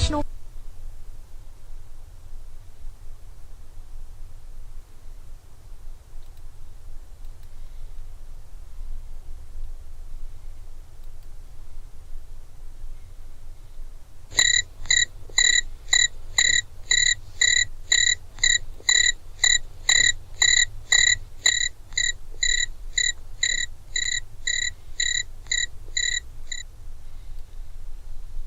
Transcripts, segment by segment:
National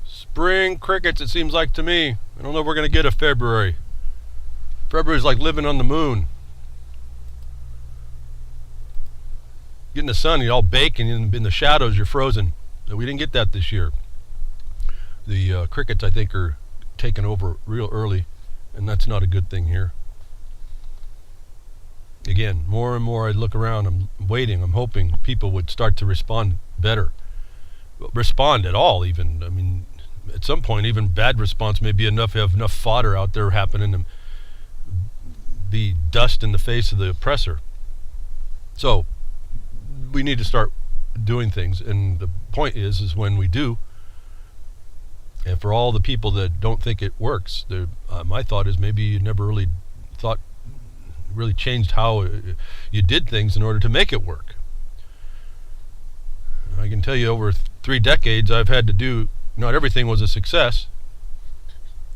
Spring crickets, it seems like to me. I don't know if we're going to get a February. February's like living on the moon. Getting the sun, you're all baking, and in the shadows you're frozen. We didn't get that this year. The crickets, I think, are taking over real early, and that's not a good thing here. Again, more and more I look around, I'm waiting, I'm hoping people would start to respond better. Respond at all, even. I mean, at some point, even bad response may be enough, have enough fodder out there happening and be dust in the face of the oppressor. So, we need to start doing things, and the point is when we do, and for all the people that don't think it works, my thought is maybe you never really changed how you did things in order to make it work. I can tell you over 3 decades I've had to do, not everything was a success,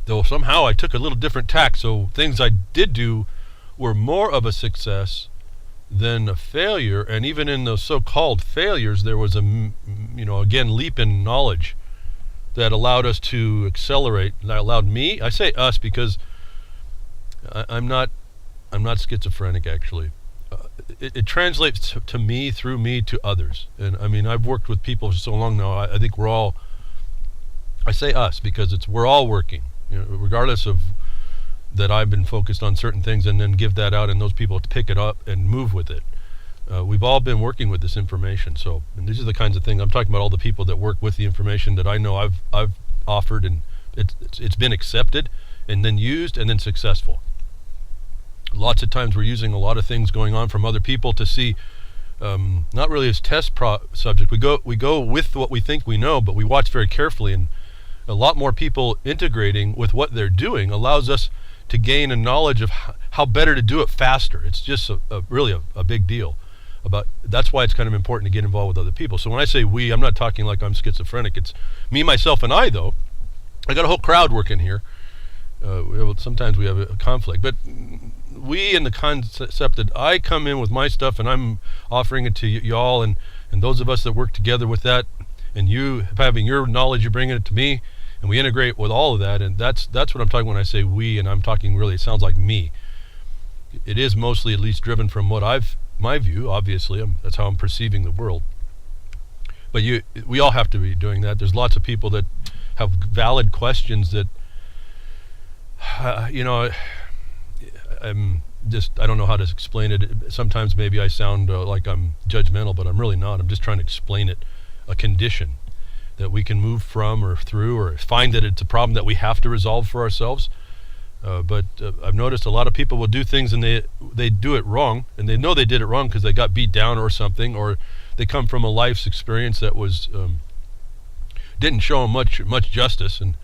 though somehow I took a little different tack, so things I did do were more of a success than a failure. And even in those so-called failures, there was again, leap in knowledge that allowed us to accelerate. That allowed me, I say us because I'm not schizophrenic, actually. It translates to me, through me, to others. And I mean, I've worked with people for so long now, I think we're all, I say us because we're all working, regardless of that I've been focused on certain things and then give that out and those people to pick it up and move with it. We've all been working with this information. So, and these are the kinds of things I'm talking about, all the people that work with the information that I know I've offered, and it's been accepted and then used and then successful. Lots of times we're using a lot of things going on from other people to see, not really as test subject. We go with what we think we know, but we watch very carefully, and a lot more people integrating with what they're doing allows us to gain a knowledge of how better to do it faster. It's just really a big deal. That's why it's kind of important to get involved with other people. So when I say we, I'm not talking like I'm schizophrenic. It's me, myself, and I, though. I got a whole crowd working here. Sometimes we have a conflict, but we, in the concept that I come in with my stuff and I'm offering it to y'all, and those of us that work together with that, and you having your knowledge, you're bringing it to me, and we integrate with all of that, and that's what I'm talking when I say we, and I'm talking really, it sounds like me. It is mostly at least driven from my view, obviously. That's how I'm perceiving the world. But we all have to be doing that. There's lots of people that have valid questions that, I don't know how to explain it. Sometimes maybe I sound like I'm judgmental, but I'm really not. I'm just trying to explain it, a condition that we can move from or through, or find that it's a problem that we have to resolve for ourselves. But I've noticed a lot of people will do things and they do it wrong, and they know they did it wrong because they got beat down or something, or they come from a life's experience that was didn't show them much justice. And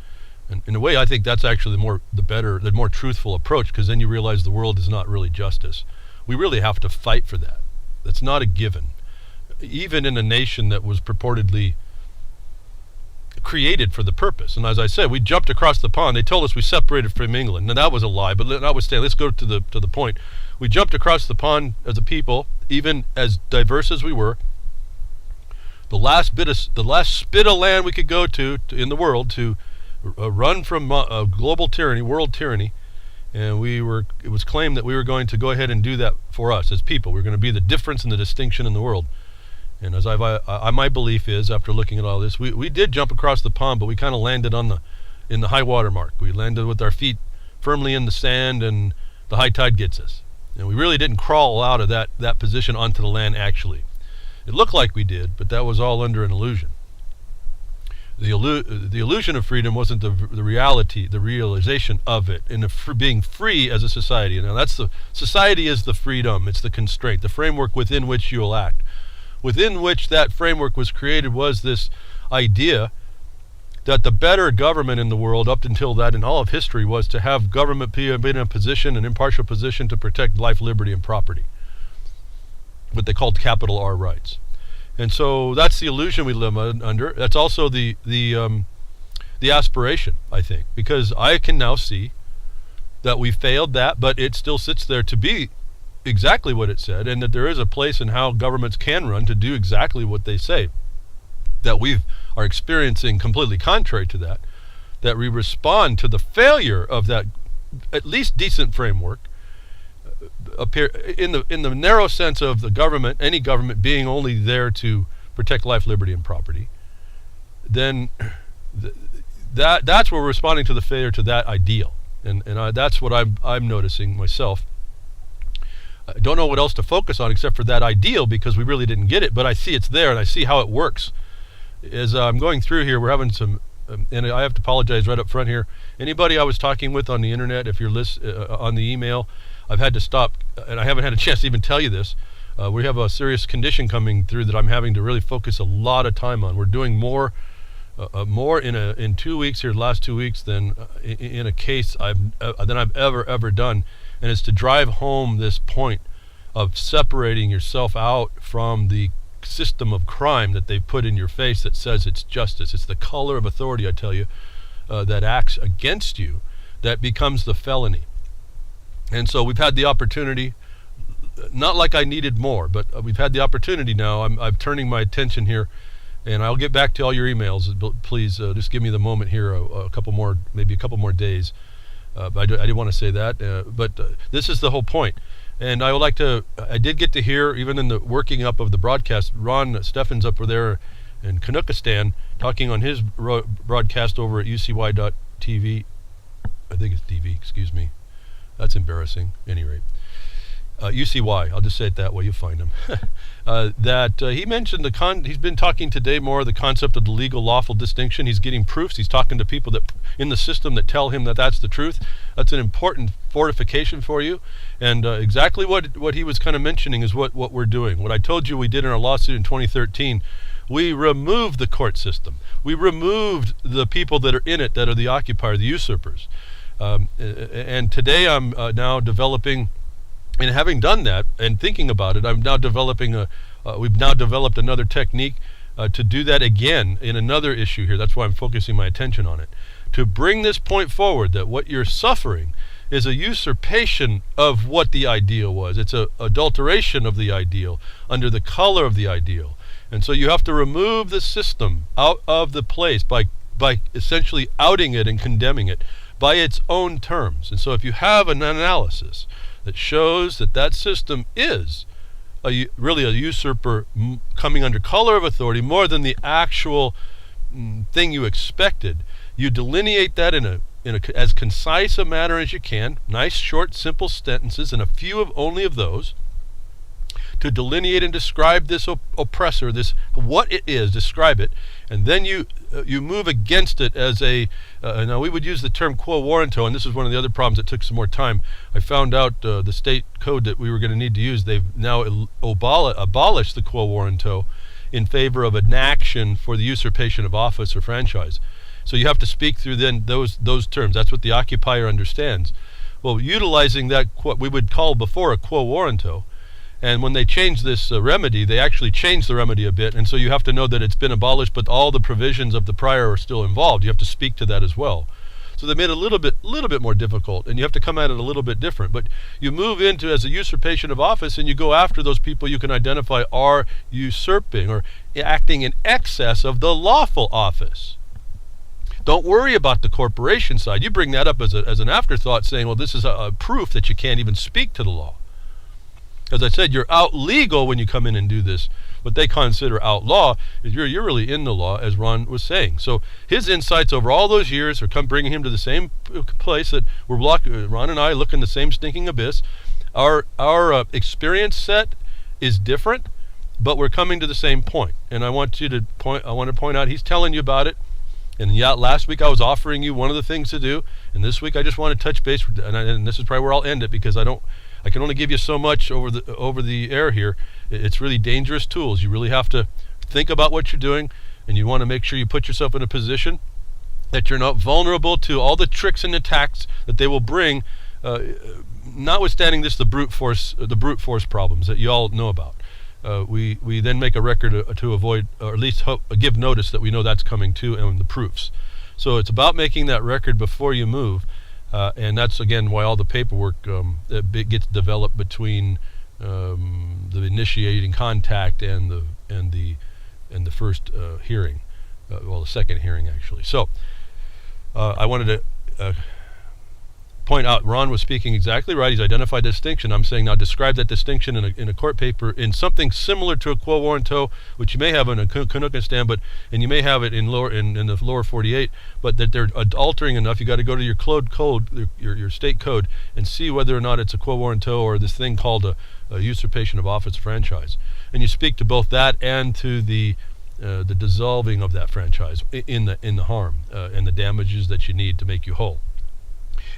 in a way, I think that's actually the more truthful approach, because then you realize the world is not really justice. We really have to fight for that. That's not a given. Even in a nation that was purportedly created for the purpose. And as I said, we jumped across the pond. They told us we separated from England, and that was a lie. But notwithstanding, let's go to the point. We jumped across the pond as a people, even as diverse as we were. The last spit of land we could go to in the world to run from global tyranny, world tyranny, and it was claimed that we were going to go ahead and do that for us as people. We're going to be the difference and the distinction in the world. And as my belief is, after looking at all this, we did jump across the pond, but we kind of landed in the high water mark. We landed with our feet firmly in the sand, and the high tide gets us. And we really didn't crawl out of that position onto the land, actually. It looked like we did, but that was all under an illusion. The illusion of freedom wasn't the reality, the realization of it, and being free as a society. Now society is the freedom, it's the constraint, the framework within which you will act. Within which that framework was created was this idea that the better government in the world up until that in all of history was to have government be in a position, an impartial position, to protect life, liberty, and property, what they called capital R rights. And so that's the illusion we live under. That's also the aspiration, I think, because I can now see that we failed that, but it still sits there to be exactly what it said, and that there is a place in how governments can run to do exactly what they say. That we are experiencing completely contrary to that, that we respond to the failure of that at least decent framework, appear in the narrow sense of the government, any government being only there to protect life, liberty, and property. Then that's where we're responding to the failure to that ideal, and that's what I'm noticing myself. I don't know what else to focus on except for that ideal, because we really didn't get it, but I see it's there and I see how it works. As I'm going through here, we're having some, and I have to apologize right up front here. Anybody I was talking with on the internet, if you're on the email, I've had to stop, and I haven't had a chance to even tell you this. We have a serious condition coming through that I'm having to really focus a lot of time on. We're doing more in 2 weeks here, the last 2 weeks, than in a case than I've ever done, and it's to drive home this point of separating yourself out from the system of crime that they put in your face that says it's justice. It's the color of authority, I tell you, that acts against you, that becomes the felony. And so we've had the opportunity, not like I needed more, but we've had the opportunity now. I'm turning my attention here, and I'll get back to all your emails. But please just give me the moment here, maybe a couple more days. But I didn't want to say that, but this is the whole point. And I did get to hear, even in the working up of the broadcast, Ron Steffens up there in Canuckistan talking on his broadcast over at UCY.TV. I think it's TV, excuse me. That's embarrassing. At any rate. UCY, I'll just say it that way, you'll find him. He mentioned he's been talking today more of the concept of the legal lawful distinction. He's getting proofs. He's talking to people that in the system that tell him that that's the truth. That's an important fortification for you. And exactly what he was kind of mentioning is what we're doing. What I told you we did in our lawsuit in 2013. We removed the court system. We removed the people that are in it, that are the occupier, the usurpers. And today I'm now developing, and having done that and thinking about it, I'm now developing we've now developed another technique to do that again in another issue here. That's why I'm focusing my attention on it. To bring this point forward, that what you're suffering is a usurpation of what the ideal was. It's a adulteration of the ideal under the color of the ideal. And so you have to remove the system out of the place by essentially outing it and condemning it by its own terms. And so if you have an analysis that shows that system is really a usurper coming under color of authority more than the actual thing you expected, you delineate that in a as concise a manner as you can, nice, short, simple sentences, and a few only of those, to delineate and describe this oppressor, this what it is, describe it, and then you move against it as now we would use the term quo warranto, and this is one of the other problems that took some more time. I found out the state code that we were going to need to use, they've now abolished the quo warranto in favor of an action for the usurpation of office or franchise. So you have to speak through then those terms. That's what the occupier understands. Well, utilizing that, what we would call before a quo warranto, and when they changed this remedy, they actually changed the remedy a bit, and so you have to know that it's been abolished, but all the provisions of the prior are still involved. You have to speak to that as well. So they made it a little bit more difficult, and you have to come at it a little bit different. But you move into as a usurpation of office, and you go after those people you can identify are usurping or acting in excess of the lawful office. Don't worry about the corporation side. You bring that up as an afterthought, saying, well, this is a proof that you can't even speak to the law. As I said, you're out legal when you come in and do this. What they consider outlaw is you're really in the law, as Ron was saying. So his insights over all those years are bringing him to the same place that Ron and I look in the same stinking abyss. Our experience set is different, but we're coming to the same point. And I want to point out, he's telling you about it. And yeah, last week I was offering you one of the things to do, and this week I just want to touch base, and this is probably where I'll end it, because I can only give you so much over the air here. It's really dangerous tools. You really have to think about what you're doing, and you want to make sure you put yourself in a position that you're not vulnerable to all the tricks and attacks that they will bring, notwithstanding this, the brute force problems that you all know about. We then make a record to avoid, or at least give notice that we know that's coming too, and the proofs. So it's about making that record before you move, and that's again why all the paperwork gets developed between the initiating contact and the first hearing, the second hearing actually. So I wanted to point out, Ron was speaking exactly right. He's identified the distinction. I'm saying now describe that distinction in a court paper in something similar to a quo warranto, which you may have in a Canuckistan, and you may have it in the lower 48, but that they're altering enough. You got to go to your code, your state code, and see whether or not it's a quo warranto or this thing called a usurpation of office franchise. And you speak to both that and to the dissolving of that franchise in the harm and the damages that you need to make you whole.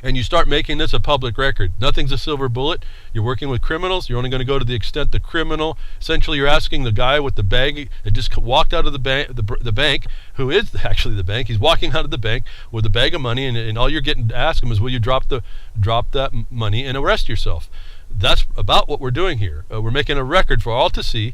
And you start making this a public record. Nothing's a silver bullet. You're working with criminals. You're only going to go to the extent the criminal. Essentially, you're asking the guy with the bag that just walked out of the bank, who is actually the bank. He's walking out of the bank with a bag of money, and all you're getting to ask him is, will you drop that money and arrest yourself? That's about what we're doing here. We're making a record for all to see,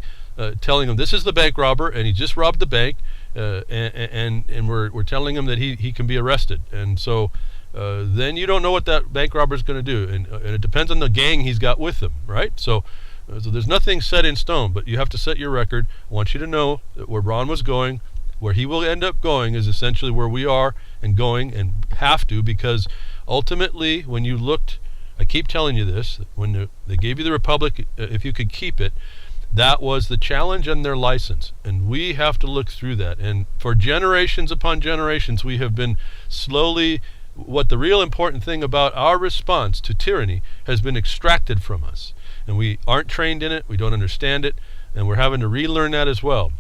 telling him this is the bank robber, and he just robbed the bank, and we're telling him that he can be arrested. And so then you don't know what that bank robber is going to do, and it depends on the gang he's got with him, right? So there's nothing set in stone, but you have to set your record. I want you to know that where Ron was going, where he will end up going, is essentially where we are and going, and have to, because ultimately, when you looked, I keep telling you this, when they gave you the Republic, if you could keep it, that was the challenge and their license, and we have to look through that. And for generations upon generations, we have been slowly, what the real important thing about our response to tyranny has been extracted from us, and we aren't trained in it, we don't understand it, and we're having to relearn that as well.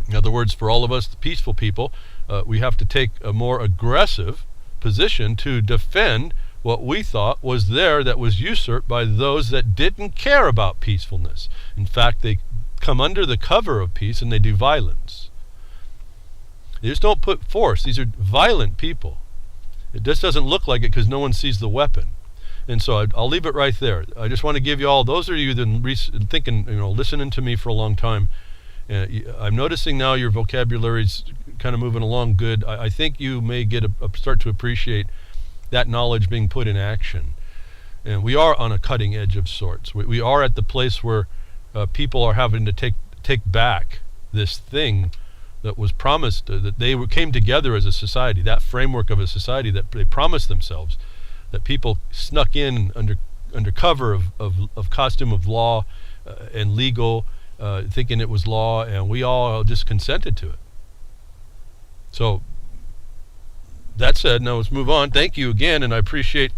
In other words, for all of us, the peaceful people, we have to take a more aggressive position to defend what we thought was there that was usurped by those that didn't care about peacefulness. In fact, they come under the cover of peace and they do violence. They just don't put force. These are violent people. It just doesn't look like it because no one sees the weapon. And so I'll leave it right there. I just want to give you all, those of you that are thinking, listening to me for a long time, I'm noticing now your vocabulary's kind of moving along good. I think you may start to appreciate that knowledge being put in action. And we are on a cutting edge of sorts. We are at the place where people are having to take back this thing that was promised, that they came together as a society, that framework of a society that they promised themselves, that people snuck in under cover of costume of law and legal, thinking it was law, and we all just consented to it. So that said, now let's move on. Thank you again, and I appreciate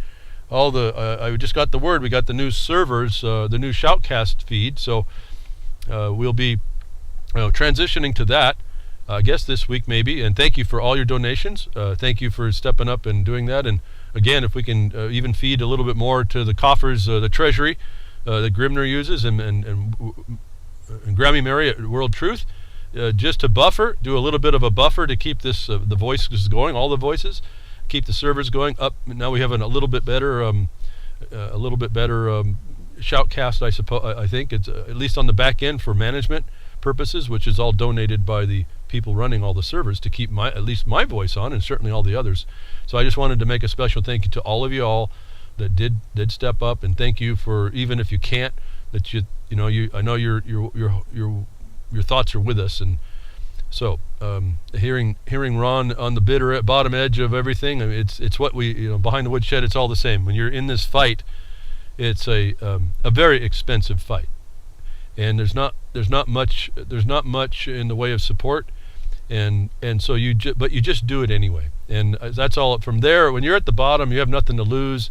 all the, I just got the word, we got the new servers, the new Shoutcast feed, so we'll be transitioning to that, I guess this week maybe, and thank you for all your donations. Thank you for stepping up and doing that, and again, if we can even feed a little bit more to the coffers, the treasury that Grimner uses, and Grammy Mary at World Truth, just to buffer, do a little bit of a buffer to keep this the voices going, all the voices, keep the servers going up. Now we have a little bit better shoutcast, I suppose. I think it's at least on the back end for management purposes, which is all donated by the people running all the servers to keep at least my voice on, and certainly all the others. So I just wanted to make a special thank you to all of you all that did step up, and thank you for, even if you can't, that I know your thoughts are with us. And so hearing Ron on the bottom edge of everything, I mean, it's what we, behind the woodshed, it's all the same. When you're in this fight, it's a very expensive fight, and there's not much in the way of support, and so you just do it anyway. And that's all. From there, when you're at the bottom, you have nothing to lose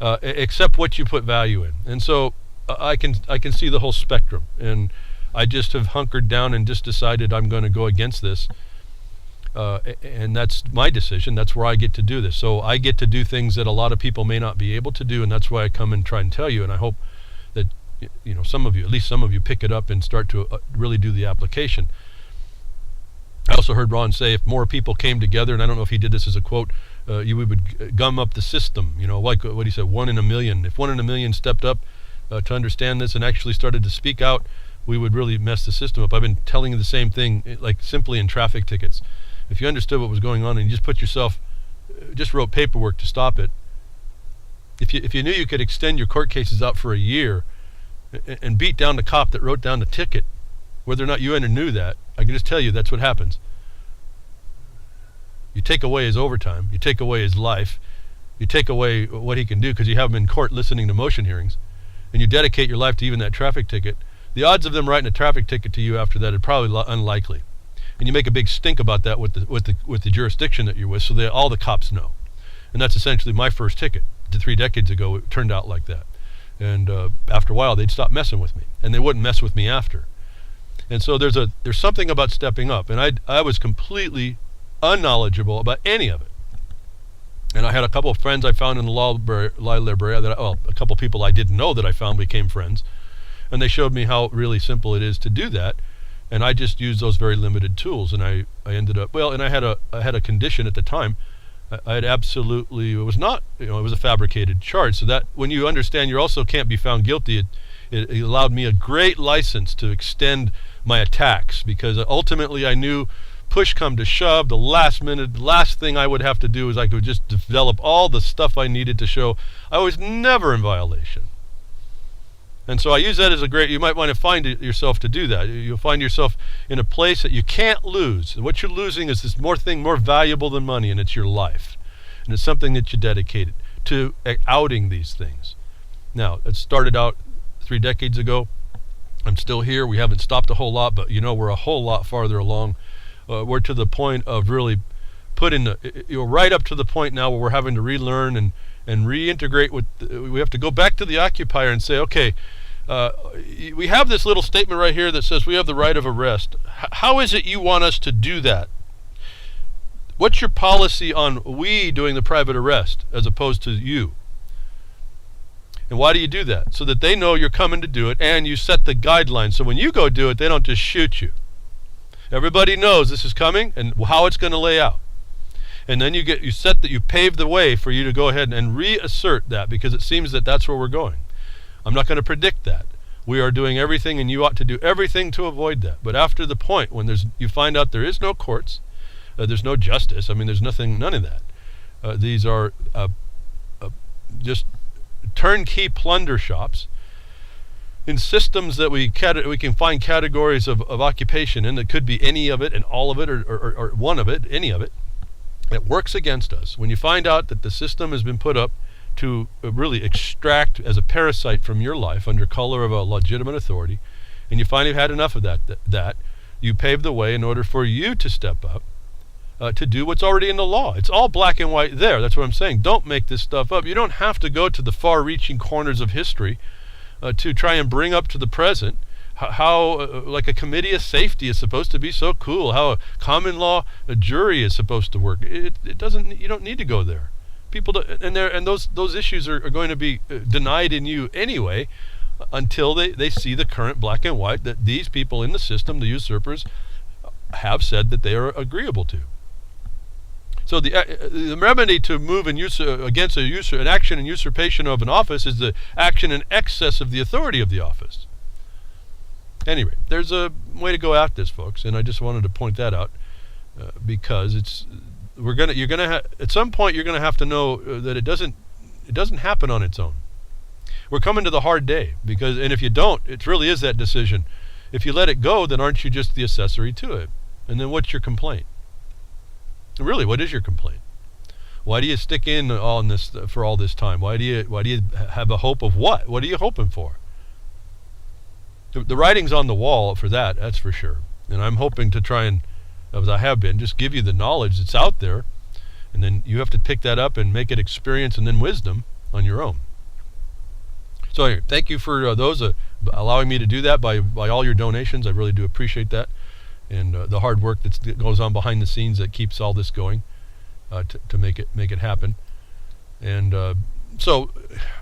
except what you put value in. And so I can see the whole spectrum, and I just have hunkered down and just decided I'm going to go against this, and that's my decision. That's where I get to do this. So I get to do things that a lot of people may not be able to do, and that's why I come and try and tell you. And I hope that some of you, at least some of you, pick it up and start to really do the application. I also heard Ron say if more people came together, and I don't know if he did this as a quote, you would gum up the system. Like what he said, 1 in a million. If 1 in a million stepped up to understand this and actually started to speak out, we would really mess the system up. I've been telling you the same thing, like simply in traffic tickets. If you understood what was going on and you just wrote paperwork to stop it, if you knew you could extend your court cases out for a year and beat down the cop that wrote down the ticket, whether or not you ever knew that, I can just tell you that's what happens. You take away his overtime, you take away his life, you take away what he can do because you have him in court listening to motion hearings, and you dedicate your life to even that traffic ticket. The odds of them writing a traffic ticket to you after that are probably unlikely. And you make a big stink about that with the jurisdiction that you're with, so that all the cops know. And that's essentially my first ticket. 3 decades ago, it turned out like that. And after a while, they'd stop messing with me, and they wouldn't mess with me after. And so there's something about stepping up, and I was completely unknowledgeable about any of it. And I had a couple of friends I found in the law library a couple of people I didn't know that I found became friends, and they showed me how really simple it is to do that. And I just used those very limited tools, and I ended up and I had a condition at the time. I had absolutely, it was not, it was a fabricated charge. So that when you understand you also can't be found guilty, it allowed me a great license to extend my attacks, because ultimately I knew, push come to shove, the last thing I would have to do is I could just develop all the stuff I needed to show I was never in violation. And so I use that as you might want to find yourself to do that. You'll find yourself in a place that you can't lose. What you're losing is this more valuable than money, and it's your life. And it's something that you dedicated to outing these things. Now, it started out 3 decades ago. I'm still here. We haven't stopped a whole lot, but we're a whole lot farther along. We're to the point of really right up to the point now where we're having to relearn and reintegrate we have to go back to the occupier and say, okay, we have this little statement right here that says we have the right of arrest. How is it you want us to do that? What's your policy on we doing the private arrest as opposed to you? And why do you do that? So that they know you're coming to do it, and you set the guidelines. So when you go do it, they don't just shoot you. Everybody knows this is coming and how it's going to lay out. And then you pave the way for you to go ahead and reassert that, because it seems that that's where we're going. I'm not going to predict that. We are doing everything, and you ought to do everything to avoid that. But after the point when you find out there is no courts, there's no justice. there's none of that. These are just turnkey plunder shops in systems that we can find categories of occupation in. That could be any of it and all of it, or one of it, any of it. It works against us. When you find out that the system has been put up to really extract as a parasite from your life under color of a legitimate authority, and you finally have had enough of that you pave the way in order for you to step up to do what's already in the law. It's all black and white there. That's what I'm saying. Don't make this stuff up. You don't have to go to the far-reaching corners of history to try and bring up to the present how like a committee of safety is supposed to be so cool, how a common law a jury is supposed to work. It doesn't. You don't need to go there. And those issues are going to be denied in you anyway, until they see the current black and white that these people in the system, the usurpers, have said that they are agreeable to. So the remedy to move against an action in usurpation of an office is the action in excess of the authority of the office. Anyway, there's a way to go at this, folks, and I just wanted to point that out because at some point you're gonna have to know that it doesn't happen on its own. We're coming to the hard day, and if you don't, it really is that decision. If you let it go, then aren't you just the accessory to it? And then what's your complaint? Really, what is your complaint? Why do you stick in on this for all this time? Why do you have a hope of what? What are you hoping for? The writing's on the wall for that's for sure. And I'm hoping to try and, as I have been, just give you the knowledge that's out there, and then you have to pick that up and make it experience and then wisdom on your own. So anyway, thank you for those allowing me to do that by all your donations. I really do appreciate that, and the hard work that goes on behind the scenes that keeps all this going to make it happen. And so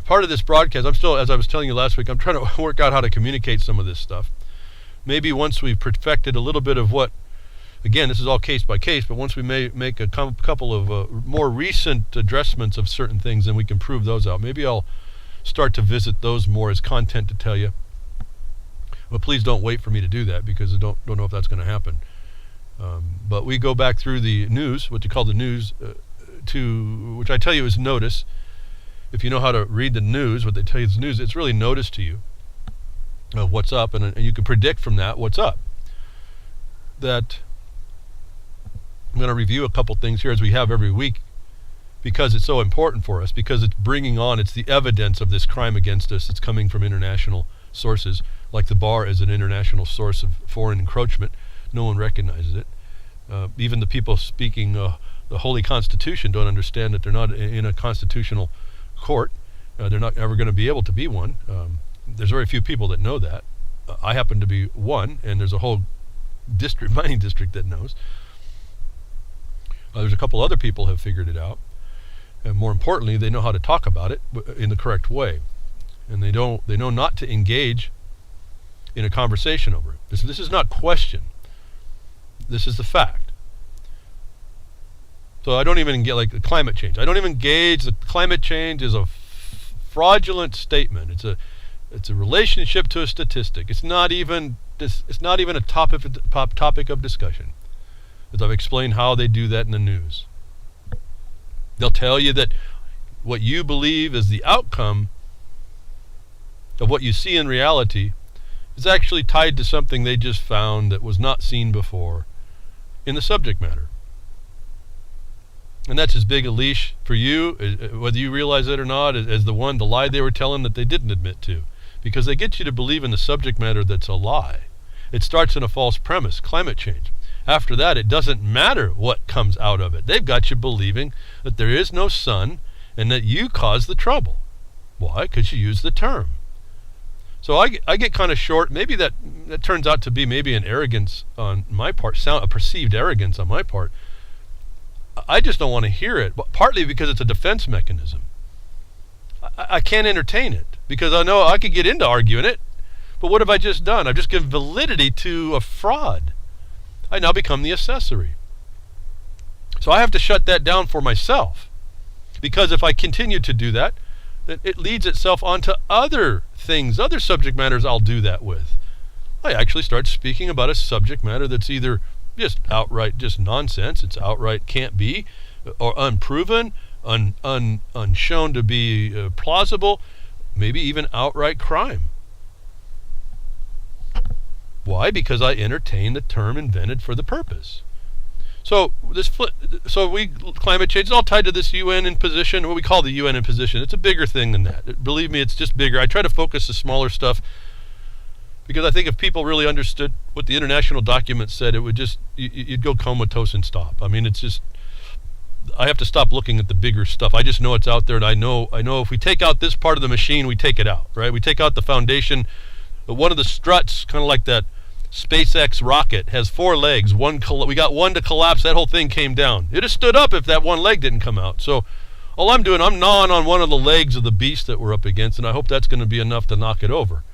part of this broadcast, I'm still, as I was telling you last week, I'm trying to work out how to communicate some of this stuff. Maybe once we've perfected a little bit of what Again, this is all case by case, but once we make a couple of more recent addressments of certain things, then we can prove those out. Maybe I'll start to visit those more as content to tell you. But please don't wait for me to do that, because I don't know if that's going to happen. But we go back through the news, what you call the news, which I tell you is notice. If you know how to read the news, what they tell you is news, it's really notice to you of what's up, and you can predict from that what's up. That I'm going to review a couple things here, as we have every week, because it's so important for us, because it's it's the evidence of this crime against us. It's coming from international sources, like the bar is an international source of foreign encroachment. No one recognizes it. Even the people speaking the Holy Constitution don't understand that they're not in a constitutional court. They're not ever going to be able to be one. There's very few people that know that. I happen to be one, and there's a whole mining district that knows. There's a couple other people have figured it out, and more importantly, they know how to talk about it in the correct way, and they know not to engage in a conversation over it. This is not question. This is the fact. So I don't even get, like, the climate change. I don't even engage. The climate change is a fraudulent statement. It's a relationship to a statistic. It's not even a topic of discussion. As I've explained how they do that in the news. They'll tell you that what you believe is the outcome of what you see in reality is actually tied to something they just found that was not seen before in the subject matter. And that's as big a leash for you, whether you realize it or not, as the lie they were telling that they didn't admit to. Because they get you to believe in the subject matter that's a lie. It starts in a false premise, climate change. After that, it doesn't matter what comes out of it. They've got you believing that there is no sun and that you caused the trouble. Why? Because you use the term. So I get kind of short. Maybe that turns out to be maybe an arrogance on my part, a perceived arrogance on my part. I just don't want to hear it, partly because it's a defense mechanism. I can't entertain it, because I know I could get into arguing it, but what have I just done? I've just given validity to a fraud. I now become the accessory. So I have to shut that down for myself, because if I continue to do that, then it leads itself onto other things, other subject matters I'll do that with. I actually start speaking about a subject matter that's either just outright just nonsense, it's outright can't be, or unproven, unshown to be plausible, maybe even outright crime. Why? Because I entertain the term invented for the purpose. So climate change is all tied to this UN imposition, what we call the UN imposition. It's a bigger thing than that. Believe me, it's just bigger. I try to focus the smaller stuff, because I think if people really understood what the international documents said, it would just, you'd go comatose and stop. I mean, it's just, I have to stop looking at the bigger stuff. I just know it's out there, and I know if we take out this part of the machine, we take it out, right? We take out the foundation. One of the struts, kind of like that SpaceX rocket, has 4 legs. We got one to collapse, that whole thing came down. It has stood up if that one leg didn't come out. So all I'm doing, I'm gnawing on one of the legs of the beast that we're up against, and I hope that's going to be enough to knock it over.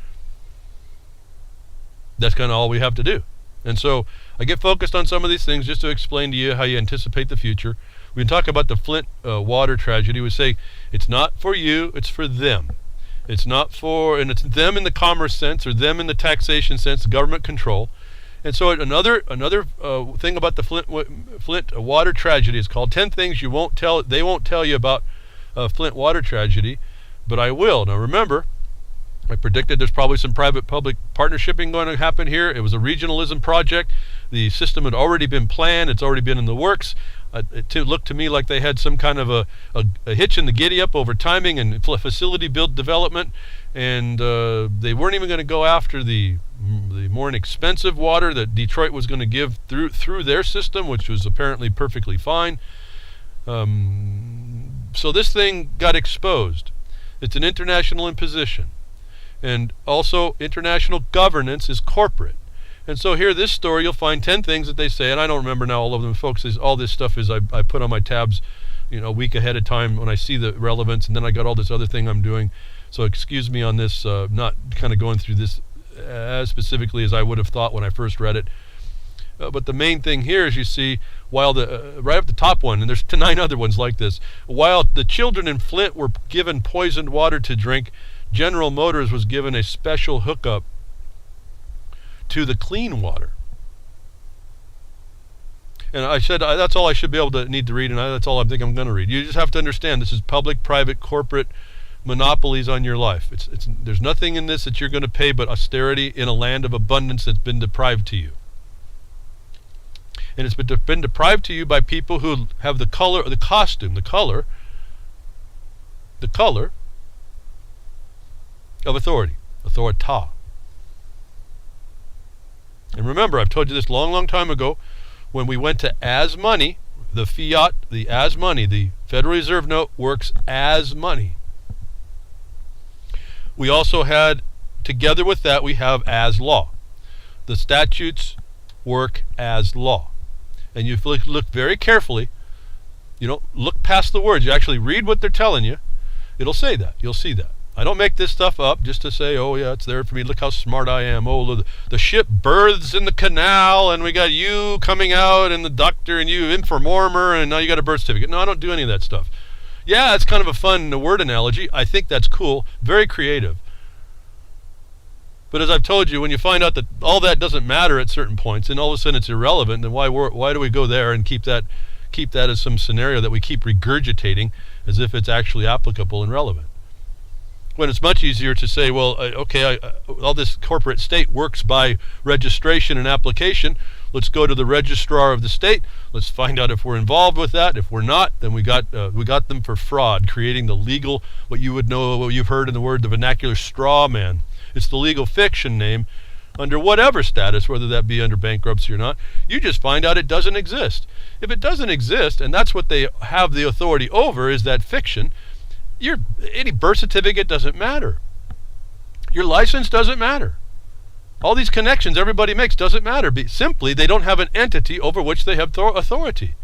That's kind of all we have to do. And so I get focused on some of these things just to explain to you how you anticipate the future. We can talk about the Flint water tragedy. We say it's not for you, it's for them. It's not for, and it's them in the commerce sense, or them in the taxation sense, government control. And so another thing about the Flint water tragedy is called 10 things they won't tell you about Flint water tragedy, but I will. Now remember, I predicted there's probably some private-public partnershiping going to happen here. It was a regionalism project. The system had already been planned. It's already been in the works. It looked to me like they had some kind of a hitch in the giddy-up over timing and facility build development, and they weren't even going to go after the more inexpensive water that Detroit was going to give through their system, which was apparently perfectly fine. So this thing got exposed. It's an international imposition. And also, international governance is corporate. And so here, this story, you'll find 10 things that they say, and I don't remember now all of them, folks. All this stuff is I put on my tabs, a week ahead of time when I see the relevance, and then I got all this other thing I'm doing. So excuse me on this, not kind of going through this as specifically as I would have thought when I first read it. But the main thing here is, you see, while right up the top one, and there's 9 other ones like this, while the children in Flint were given poisoned water to drink, General Motors was given a special hookup to the clean water. And I said that's all I should be able to need to read, and that's all I think I'm going to read. You just have to understand this is public, private, corporate monopolies on your life. There's nothing in this that you're going to pay but austerity in a land of abundance that's been deprived to you. And it's been deprived to you by people who have the color of authority, authorita. And remember, I've told you this long time ago, when we went to as money, the fiat, the as money, the Federal Reserve note works as money. We also had, together with that, we have as law. The statutes work as law. And you look very carefully. You don't look past the words. You actually read what they're telling you. It'll say that. You'll see that. I don't make this stuff up just to say, oh yeah, it's there for me. Look how smart I am. Oh, the ship berths in the canal, and we got you coming out, and the doctor, and you informer, and now you got a birth certificate. No, I don't do any of that stuff. Yeah, it's kind of a fun word analogy. I think that's cool. Very creative. But as I've told you, when you find out that all that doesn't matter at certain points, and all of a sudden it's irrelevant, then why do we go there and keep that as some scenario that we keep regurgitating as if it's actually applicable and relevant? When it's much easier to say, well, all this corporate state works by registration and application. Let's go to the registrar of the state. Let's find out if we're involved with that. If we're not, then we got them for fraud, creating the legal, what you've heard in the vernacular straw man. It's the legal fiction name under whatever status, whether that be under bankruptcy or not. You just find out it doesn't exist. If it doesn't exist, and that's what they have the authority over, is that fiction, any birth certificate doesn't matter. Your license doesn't matter. All these connections everybody makes doesn't matter. Simply, they don't have an entity over which they have authority.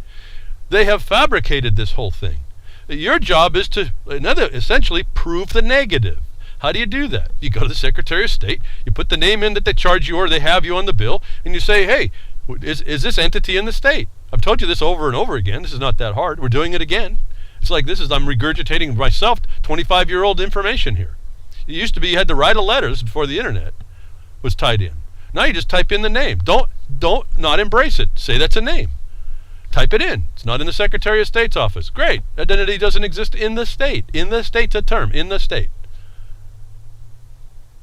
They have fabricated this whole thing. Your job is to, essentially, prove the negative. How do you do that? You go to the Secretary of State, you put the name in that they charge you or they have you on the bill, and you say, hey, is this entity in the state? I've told you this over and over again. This is not that hard. We're doing it again. It's like I'm regurgitating myself 25-year-old information here. It used to be you had to write a letter. This is before the internet was tied in. Now you just type in the name. Don't not embrace it. Say that's a name. Type it in. It's not in the Secretary of State's office. Great. Identity doesn't exist in the state. In the state's a term. In the state.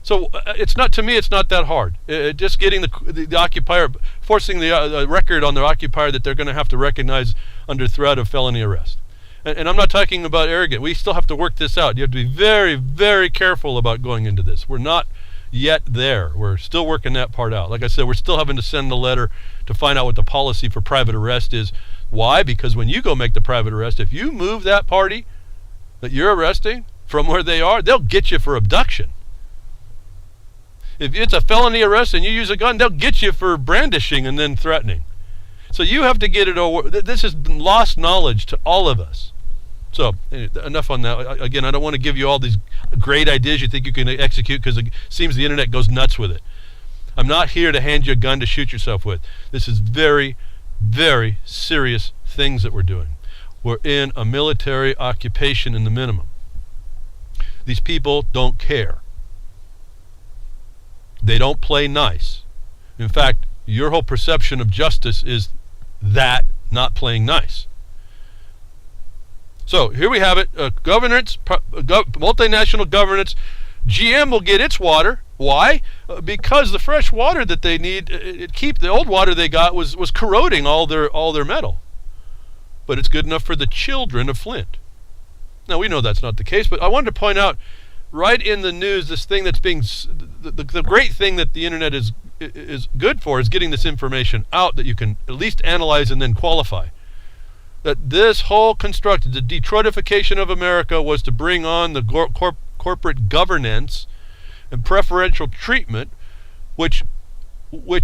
So it's not that hard. Just getting the occupier, forcing the record on the occupier that they're going to have to recognize under threat of felony arrest. And I'm not talking about arrogant. We still have to work this out. You have to be very, very careful about going into this. We're not yet there. We're still working that part out. Like I said, we're still having to send a letter to find out what the policy for private arrest is. Why? Because when you go make the private arrest, if you move that party that you're arresting from where they are, they'll get you for abduction. If it's a felony arrest and you use a gun, they'll get you for brandishing and then threatening. So you have to get it over. This is lost knowledge to all of us. So enough on that. Again, I don't want to give you all these great ideas you think you can execute because it seems the internet goes nuts with it. I'm not here to hand you a gun to shoot yourself with. This is very, very serious things that we're doing. We're in a military occupation in the minimum. These people don't care. They don't play nice. In fact, your whole perception of justice is that not playing nice. So here we have it, governance, multinational governance. GM will get its water. Why? Because the fresh water that they need, the old water they got was corroding all their metal. But it's good enough for the children of Flint. Now we know that's not the case, but I wanted to point out right in the news this thing that's being the great thing that the internet is good for is getting this information out that you can at least analyze and then qualify. That this whole construct, the Detroitification of America, was to bring on the corporate governance and preferential treatment, which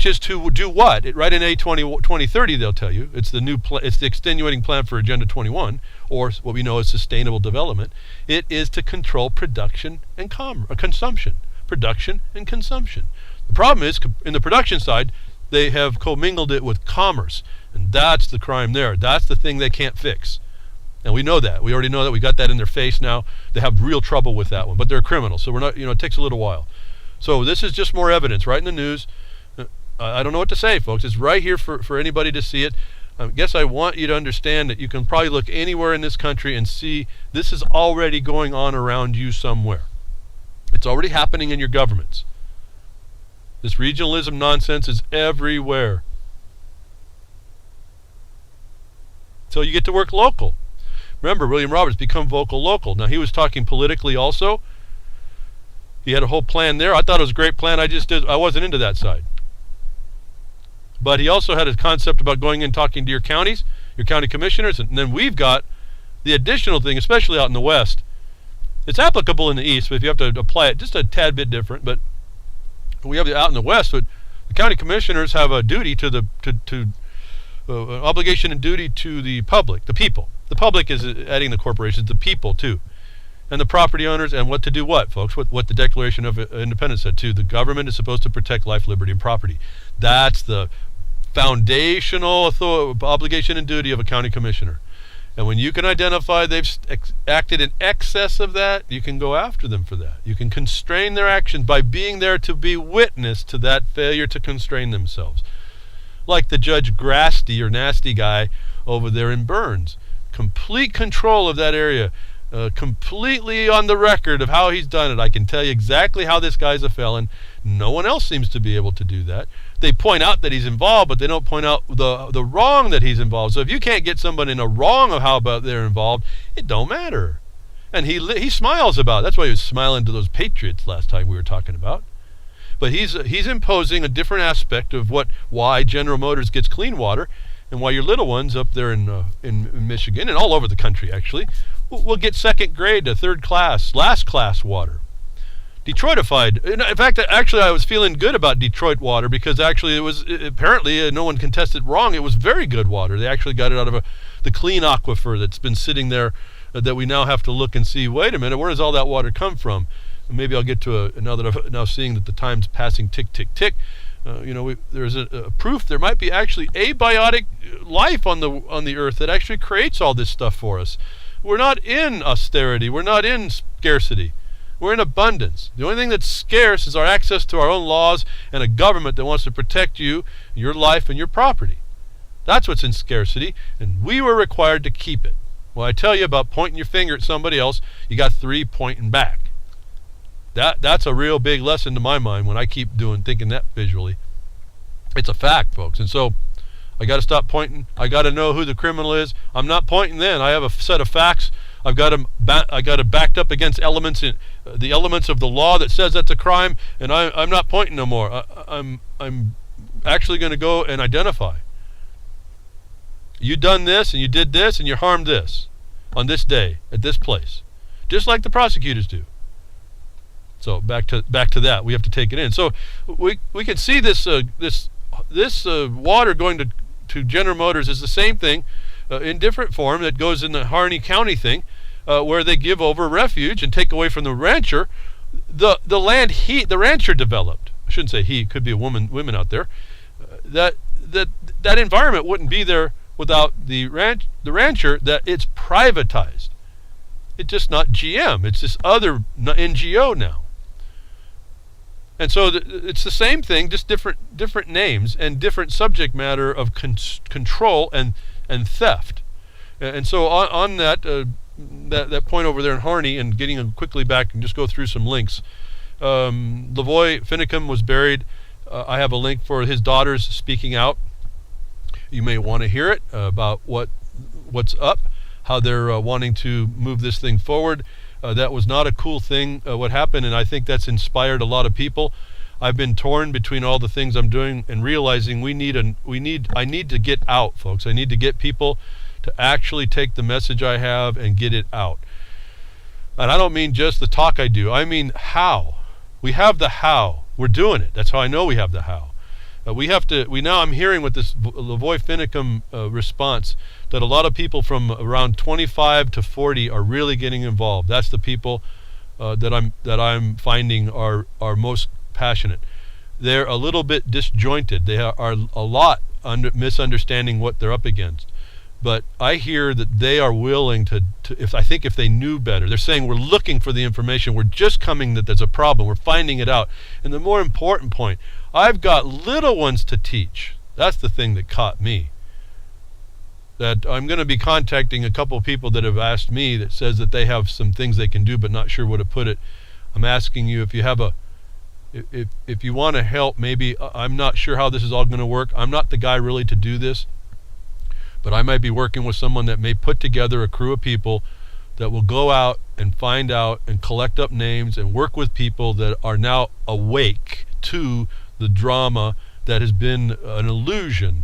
is to do what? Right in A2030, they'll tell you it's the extenuating plan for Agenda 21, or what we know as sustainable development. It is to control production and consumption. Production and consumption. The problem is, in the production side, They have commingled it with commerce, and that's the crime there. That's the thing they can't fix. And we know that. We already know that. We got that in their face now. They have real trouble with that one, but they're criminals, so we're not, it takes a little while. So this is just more evidence right in the news. I don't know what to say, folks. It's right here for anybody to see it. I guess I want you to understand that you can probably look anywhere in this country and see this is already going on around you somewhere. It's already happening in your governments. This regionalism nonsense is everywhere. So you get to work local. Remember, William Roberts, become vocal local. Now, he was talking politically also. He had a whole plan there. I thought it was a great plan. I wasn't into that side. But he also had a concept about going in and talking to your counties, your county commissioners, and then we've got the additional thing, especially out in the West. It's applicable in the East, but if you have to apply it just a tad bit different. But we have it out in the West, but the county commissioners have a duty to obligation and duty to the public, the people. The public is adding the corporations, the people too, and the property owners, and what to do what, folks, what the Declaration of Independence said too. The government is supposed to protect life, liberty, and property. That's the foundational obligation and duty of a county commissioner. And when you can identify they've acted in excess of that, you can go after them for that. You can constrain their actions by being there to be witness to that failure to constrain themselves. Like the Judge Grasty or Nasty guy over there in Burns. Complete control of that area. Completely on the record of how he's done it. I can tell you exactly how this guy's a felon. No one else seems to be able to do that. They point out that he's involved, but they don't point out the wrong that he's involved. So if you can't get somebody in a wrong of how about they're involved, it don't matter. And he smiles about it. That's why he was smiling to those patriots last time we were talking about. But he's imposing a different aspect of why General Motors gets clean water, and why your little ones up there in Michigan and all over the country actually will get second grade to third class, last class water. Detroitified. In fact, actually, I was feeling good about Detroit water because actually it was apparently no one can test it wrong. It was very good water. They actually got it out of the clean aquifer that's been sitting there that we now have to look and see. Wait a minute, where does all that water come from? And maybe I'll get to now that I'm now seeing that the time's passing tick tick tick. There's a proof there might be actually abiotic life on the earth that actually creates all this stuff for us. We're not in austerity. We're not in scarcity. We're in abundance. The only thing that's scarce is our access to our own laws and a government that wants to protect you, your life, and your property. That's what's in scarcity, and we were required to keep it. Well, I tell you about pointing your finger at somebody else, you got 3 pointing back. That's a real big lesson to my mind when I keep thinking that visually. It's a fact, folks. And so I got to stop pointing. I got to know who the criminal is. I'm not pointing then. I have a set of facts. I got it backed up against the elements of the law that says that's a crime, and I'm not pointing no more. I'm actually going to go and identify. You done this, and you did this, and you harmed this on this day at this place, just like the prosecutors do. So back to that, we have to take it in. So we can see this water going to General Motors is the same thing in different form that goes in the Harney County thing, where they give over refuge and take away from the rancher the land the rancher developed. I shouldn't say he, it could be women out there. That environment wouldn't be there without the rancher. That it's privatized. It's just not GM. It's this other NGO now. And so it's the same thing, just different names and different subject matter of control and theft. And so on that point over there in Harney, and getting quickly back and just go through some links. Lavoy Finicum was buried. I have a link for his daughters speaking out. You may want to hear it about what's up, how they're wanting to move this thing forward. That was not a cool thing, what happened, and I think that's inspired a lot of people. I've been torn between all the things I'm doing and realizing I need to get out, folks. I need to get people to actually take the message I have and get it out. And I don't mean just the talk I do. I mean how. We have the how. We're doing it. That's how I know we have the how. I'm hearing with this Lavoy Finicum response that a lot of people from around 25 to 40 are really getting involved. That's the people that I'm finding are most passionate. they're a little bit disjointed. They are a lot misunderstanding what they're up against. But I hear that they are willing to if they knew better. They're saying we're looking for the information. We're just coming that there's a problem. We're finding it out. And the more important point, I've got little ones to teach. That's the thing that caught me. That I'm going to be contacting a couple of people that have asked me that says that they have some things they can do but not sure where to put it. I'm asking you if you have if you want to help. Maybe I'm not sure how this is all going to work. I'm not the guy really to do this, but I might be working with someone that may put together a crew of people that will go out and find out and collect up names and work with people that are now awake to the drama that has been an illusion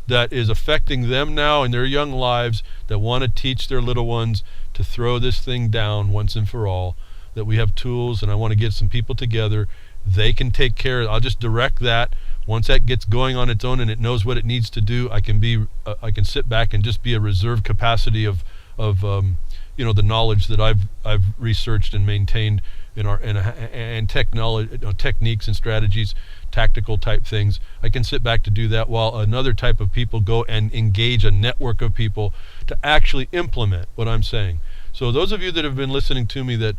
that is affecting them now in their young lives, that want to teach their little ones to throw this thing down once and for all, that we have tools, and I want to get some people together. They can take care of it. I'll just direct that. Once that gets going on its own and it knows what it needs to do, I can sit back and just be a reserve capacity of the knowledge that I've researched and maintained and techniques and strategies, tactical type things. I can sit back to do that while another type of people go and engage a network of people to actually implement what I'm saying. So those of you that have been listening to me that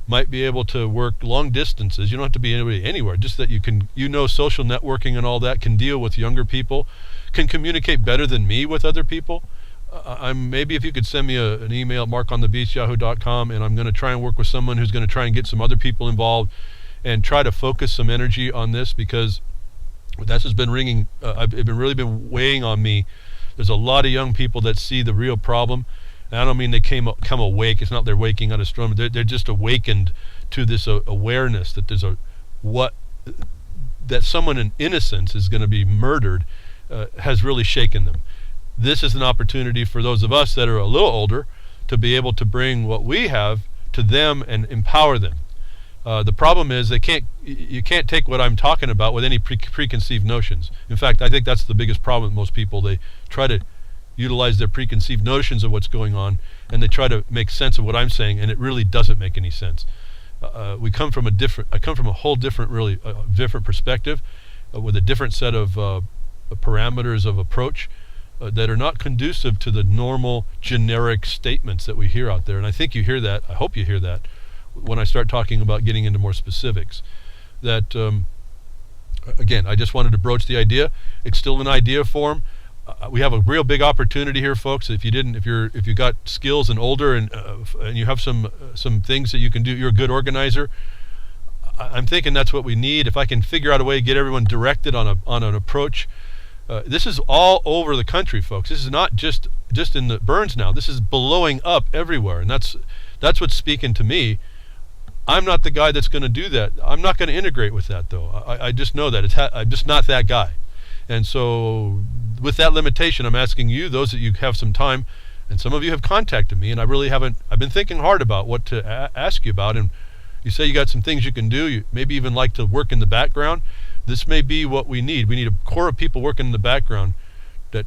might be able to work long distances, you don't have to be anywhere, just that you can, social networking and all that, can deal with younger people, can communicate better than me with other people. Maybe if you could send me an email, markonthebeast@yahoo.com, and I'm going to try and work with someone who's going to try and get some other people involved and try to focus some energy on this, because this has been ringing, really been weighing on me. There's a lot of young people that see the real problem. And I don't mean they come awake. It's not they're waking out of storm. They're just awakened to this awareness that there's that someone in innocence is going to be murdered, has really shaken them. This is an opportunity for those of us that are a little older to be able to bring what we have to them and empower them. The problem is you can't take what I'm talking about with any preconceived notions. In fact, I think that's the biggest problem with most people. They try to utilize their preconceived notions of what's going on, and they try to make sense of what I'm saying, and it really doesn't make any sense. I come from a whole different, different perspective, with a different set of parameters of approach that are not conducive to the normal generic statements that we hear out there. And I think you hear that. I hope you hear that when I start talking about getting into more specifics. That again, I just wanted to broach the idea. It's still in idea form. We have a real big opportunity here, folks. If you got skills and older and you have some things that you can do, you're a good organizer. I'm thinking that's what we need. If I can figure out a way to get everyone directed on an approach. This is all over the country, folks. This is not just in the Burns now. This is blowing up everywhere, and that's what's speaking to me. I'm not the guy that's going to do that. I'm not going to integrate with that, though. I just know that I'm just not that guy. And so, with that limitation, I'm asking you, those that you have some time, and some of you have contacted me, and I've been thinking hard about what to ask you about, and you say you got some things you can do, you maybe even like to work in the background. This may be what we need. We need a core of people working in the background that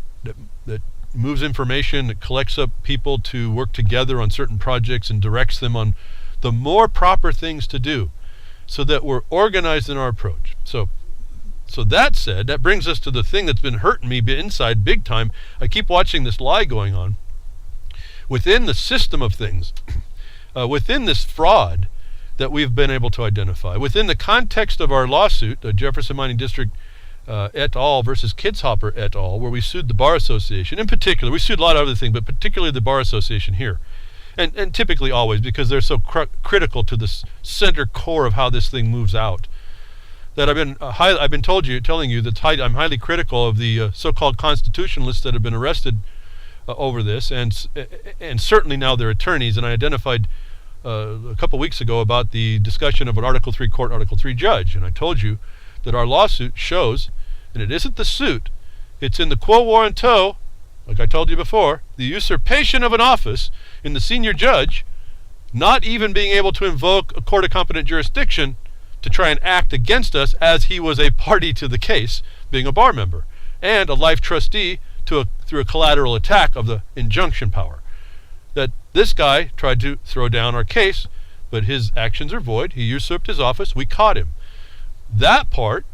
moves information, that collects up people to work together on certain projects and directs them on the more proper things to do, so that we're organized in our approach. So that said, that brings us to the thing that's been hurting me inside big time. I keep watching this lie going on. Within the system of things, within this fraud that we've been able to identify, within the context of our lawsuit, the Jefferson Mining District et al. Versus Kitzhopper et al., where we sued the Bar Association. In particular, we sued a lot of other things, but particularly the Bar Association here. And typically always, because they're so critical to the center core of how this thing moves out. That I've been telling you that I'm highly critical of the so-called constitutionalists that have been arrested over this, and certainly now their attorneys. And I identified a couple weeks ago about the discussion of an Article 3 court, Article 3 judge, and I told you that our lawsuit shows, and it isn't the suit, it's in the quo warranto, like I told you before, the usurpation of an office in the senior judge, not even being able to invoke a court of competent jurisdiction to try and act against us, as he was a party to the case, being a bar member, and a life trustee through a collateral attack of the injunction power. That this guy tried to throw down our case, but his actions are void. He usurped his office. We caught him. That part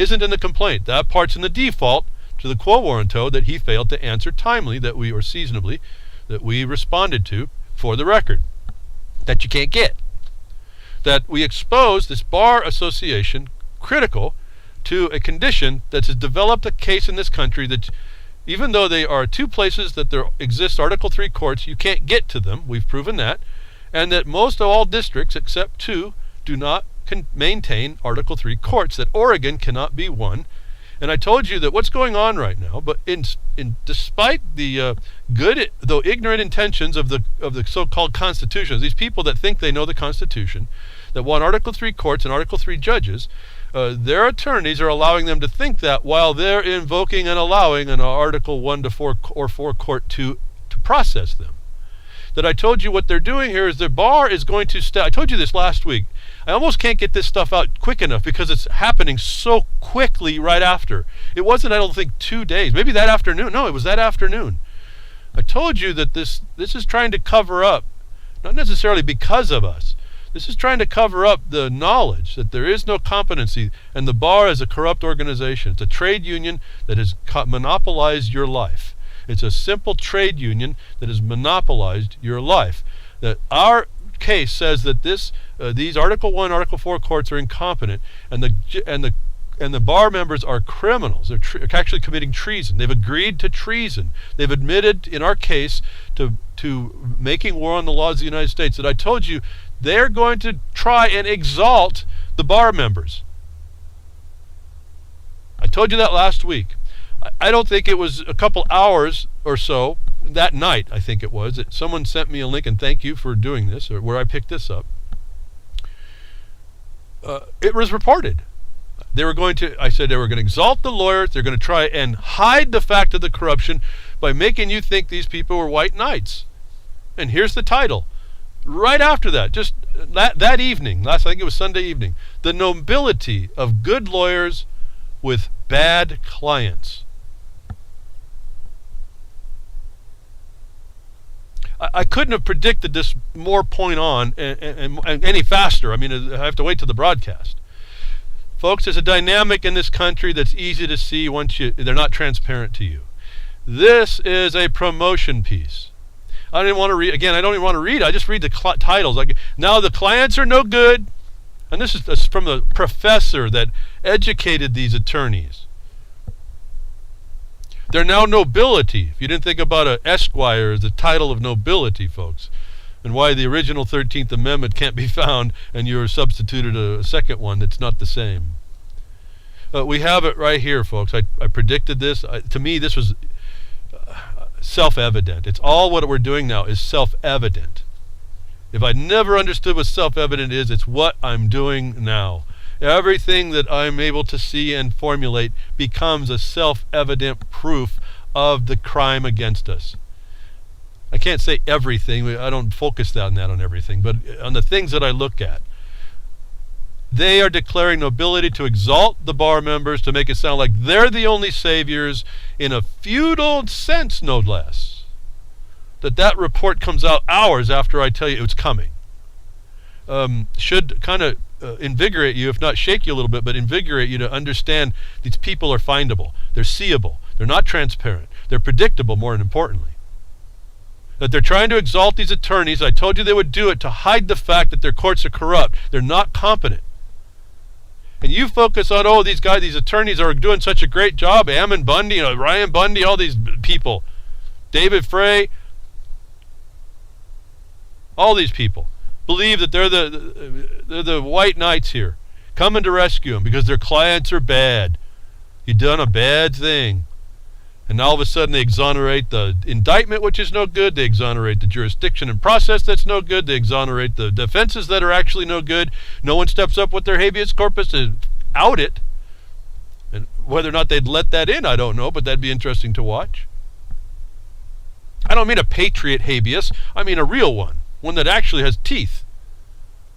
isn't in the complaint. That part's in the default to the quo warranto that he failed to answer timely, or seasonably, that we responded to for the record, that you can't get. That we expose this bar association, critical to a condition that has developed a case in this country that, even though they are two places that there exist Article 3 courts, you can't get to them. We've proven that. And that most of all districts, except two, do not maintain Article 3 courts, that Oregon cannot be one. And I told you that what's going on right now, but despite the good, though ignorant intentions of the so-called Constitution, these people that think they know the Constitution, that want Article 3 courts and Article 3 judges, their attorneys are allowing them to think that while they're invoking and allowing an Article 1 to 4 or 4 court to process them. That I told you what they're doing here is the bar is going to I told you this last week. I almost can't get this stuff out quick enough because it's happening so quickly right after. It wasn't, I don't think, 2 days. Maybe that afternoon. No, it was that afternoon. I told you that this is trying to cover up, not necessarily because of us. This is trying to cover up the knowledge that there is no competency, and the bar is a corrupt organization. It's a trade union that has monopolized your life. It's a simple trade union that has monopolized your life. That our case says that these Article 1, Article 4 courts are incompetent, and the bar members are criminals. They're actually committing treason. They've agreed to treason. They've admitted, in our case, to making war on the laws of the United States. That I told you they're going to try and exalt the bar members. I told you that last week. I don't think it was a couple hours or so that night, I think it was, that someone sent me a link, and thank you for doing this, or where I picked this up. It was reported. I said they were going to exalt the lawyers. They're going to try and hide the fact of the corruption by making you think these people were white knights. And here's the title. Right after that, just that evening, I think it was Sunday evening, the nobility of good lawyers with bad clients. I couldn't have predicted this more point on and any faster. I mean, I have to wait till the broadcast. Folks, there's a dynamic in this country that's easy to see once they're not transparent to you. This is a promotion piece. I didn't want to read, again, I don't even want to read. I just read the titles. Now the clients are no good. And this is from the professor that educated these attorneys. They're now nobility. If you didn't think about an esquire as the title of nobility, folks, and why the original 13th Amendment can't be found and you're substituted a second one that's not the same. We have it right here, folks. I predicted this. To me, this was self-evident. It's all what we're doing now is self-evident. If I never understood what self-evident is, it's what I'm doing now. Everything that I'm able to see and formulate becomes a self-evident proof of the crime against us. I can't say everything. I don't focus on that on everything, but on the things that I look at. They are declaring nobility to exalt the bar members, to make it sound like they're the only saviors in a feudal sense, no less. That report comes out hours after I tell you it's coming. Should kind of invigorate you, if not shake you a little bit, but invigorate you to understand these people are findable. They're seeable. They're not transparent. They're predictable, more importantly. That they're trying to exalt these attorneys. I told you they would do it to hide the fact that their courts are corrupt. They're not competent. And you focus on, these attorneys are doing such a great job. Ammon Bundy, Ryan Bundy, all these people. David Frey. All these people believe that they're the white knights here, coming to rescue them because their clients are bad. You've done a bad thing. And all of a sudden they exonerate the indictment, which is no good. They exonerate the jurisdiction and process that's no good. They exonerate the defenses that are actually no good. No one steps up with their habeas corpus to out it. And whether or not they'd let that in, I don't know, but that'd be interesting to watch. I don't mean a patriot habeas. I mean a real one. One that actually has teeth.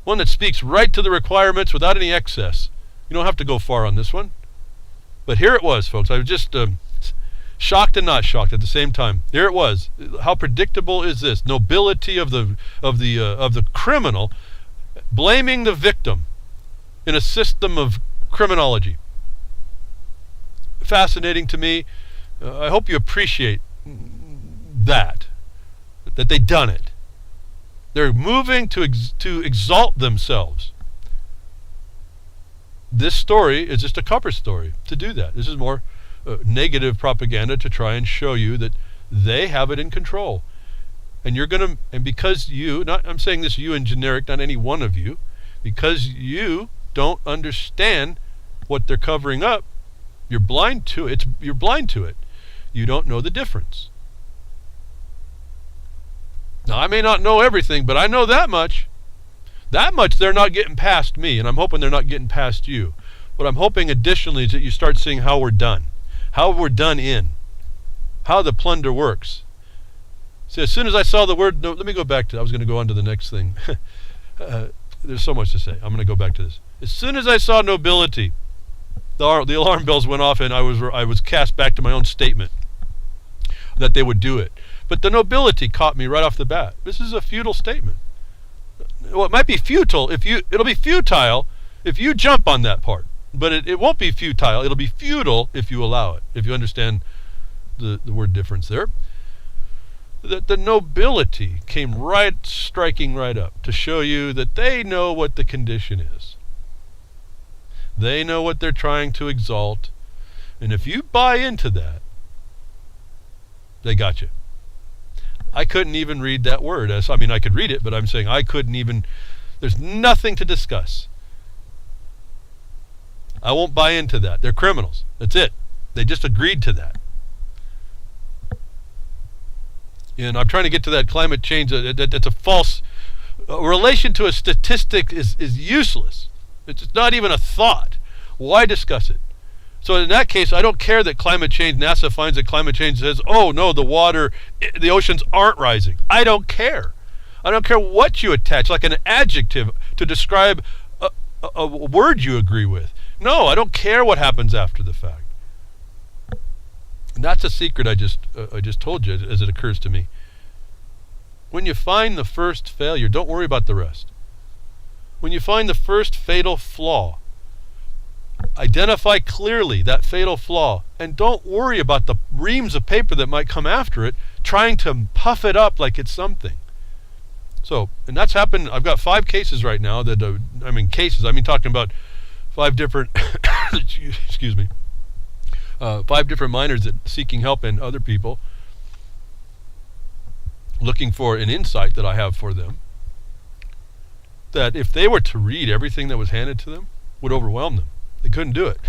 One that speaks right to the requirements without any excess. You don't have to go far on this one. But here it was, folks. I was just shocked and not shocked at the same time. Here it was. How predictable is this? Nobility of the criminal blaming the victim in a system of criminology. fascinating to me. I hope you appreciate that they done it. They're moving to exalt themselves. This story is just a cover story to do that. This is more negative propaganda to try and show you that they have it in control. And you're going to, and because you, not, I'm saying this you in generic, not any one of you, because you don't understand what they're covering up, you're blind to it. You're blind to it. You don't know the difference. Now, I may not know everything, but I know that much. That much they're not getting past me, and I'm hoping they're not getting past you. What I'm hoping additionally is that you start seeing how we're done. How we're done in. How the plunder works. See, as soon as I saw the word, no, let me go back to, I was going to go on to the next thing. There's so much to say. I'm going to go back to this. As soon as I saw nobility, the alarm bells went off, and I was cast back to my own statement that they would do it. But the nobility caught me right off the bat. This is a futile statement. Well, it might be futile it'll be futile if you jump on that part. But it won't be futile. It'll be futile if you allow it. If you understand the word difference there. The nobility came striking right up to show you that they know what the condition is. They know what they're trying to exalt. And if you buy into that, they got you. I couldn't even read that word. I could read it, but I'm saying I couldn't even, there's nothing to discuss. I won't buy into that. They're criminals. That's it. They just agreed to that. And I'm trying to get to that climate change. That's a false relation to a statistic is useless. It's not even a thought. Why discuss it? So in that case, I don't care that climate change, NASA finds that climate change says, oh no, the oceans aren't rising. I don't care. I don't care what you attach, like an adjective to describe a word you agree with. No, I don't care what happens after the fact. And that's a secret I just told you as it occurs to me. When you find the first failure, don't worry about the rest. When you find the first fatal flaw, identify clearly that fatal flaw and don't worry about the reams of paper that might come after it trying to puff it up like it's something. So, and that's happened. I've got 5 cases right now that, talking about 5 different, excuse me, 5 different miners that seeking help and other people looking for an insight that I have for them that if they were to read everything that was handed to them would overwhelm them. They couldn't do it.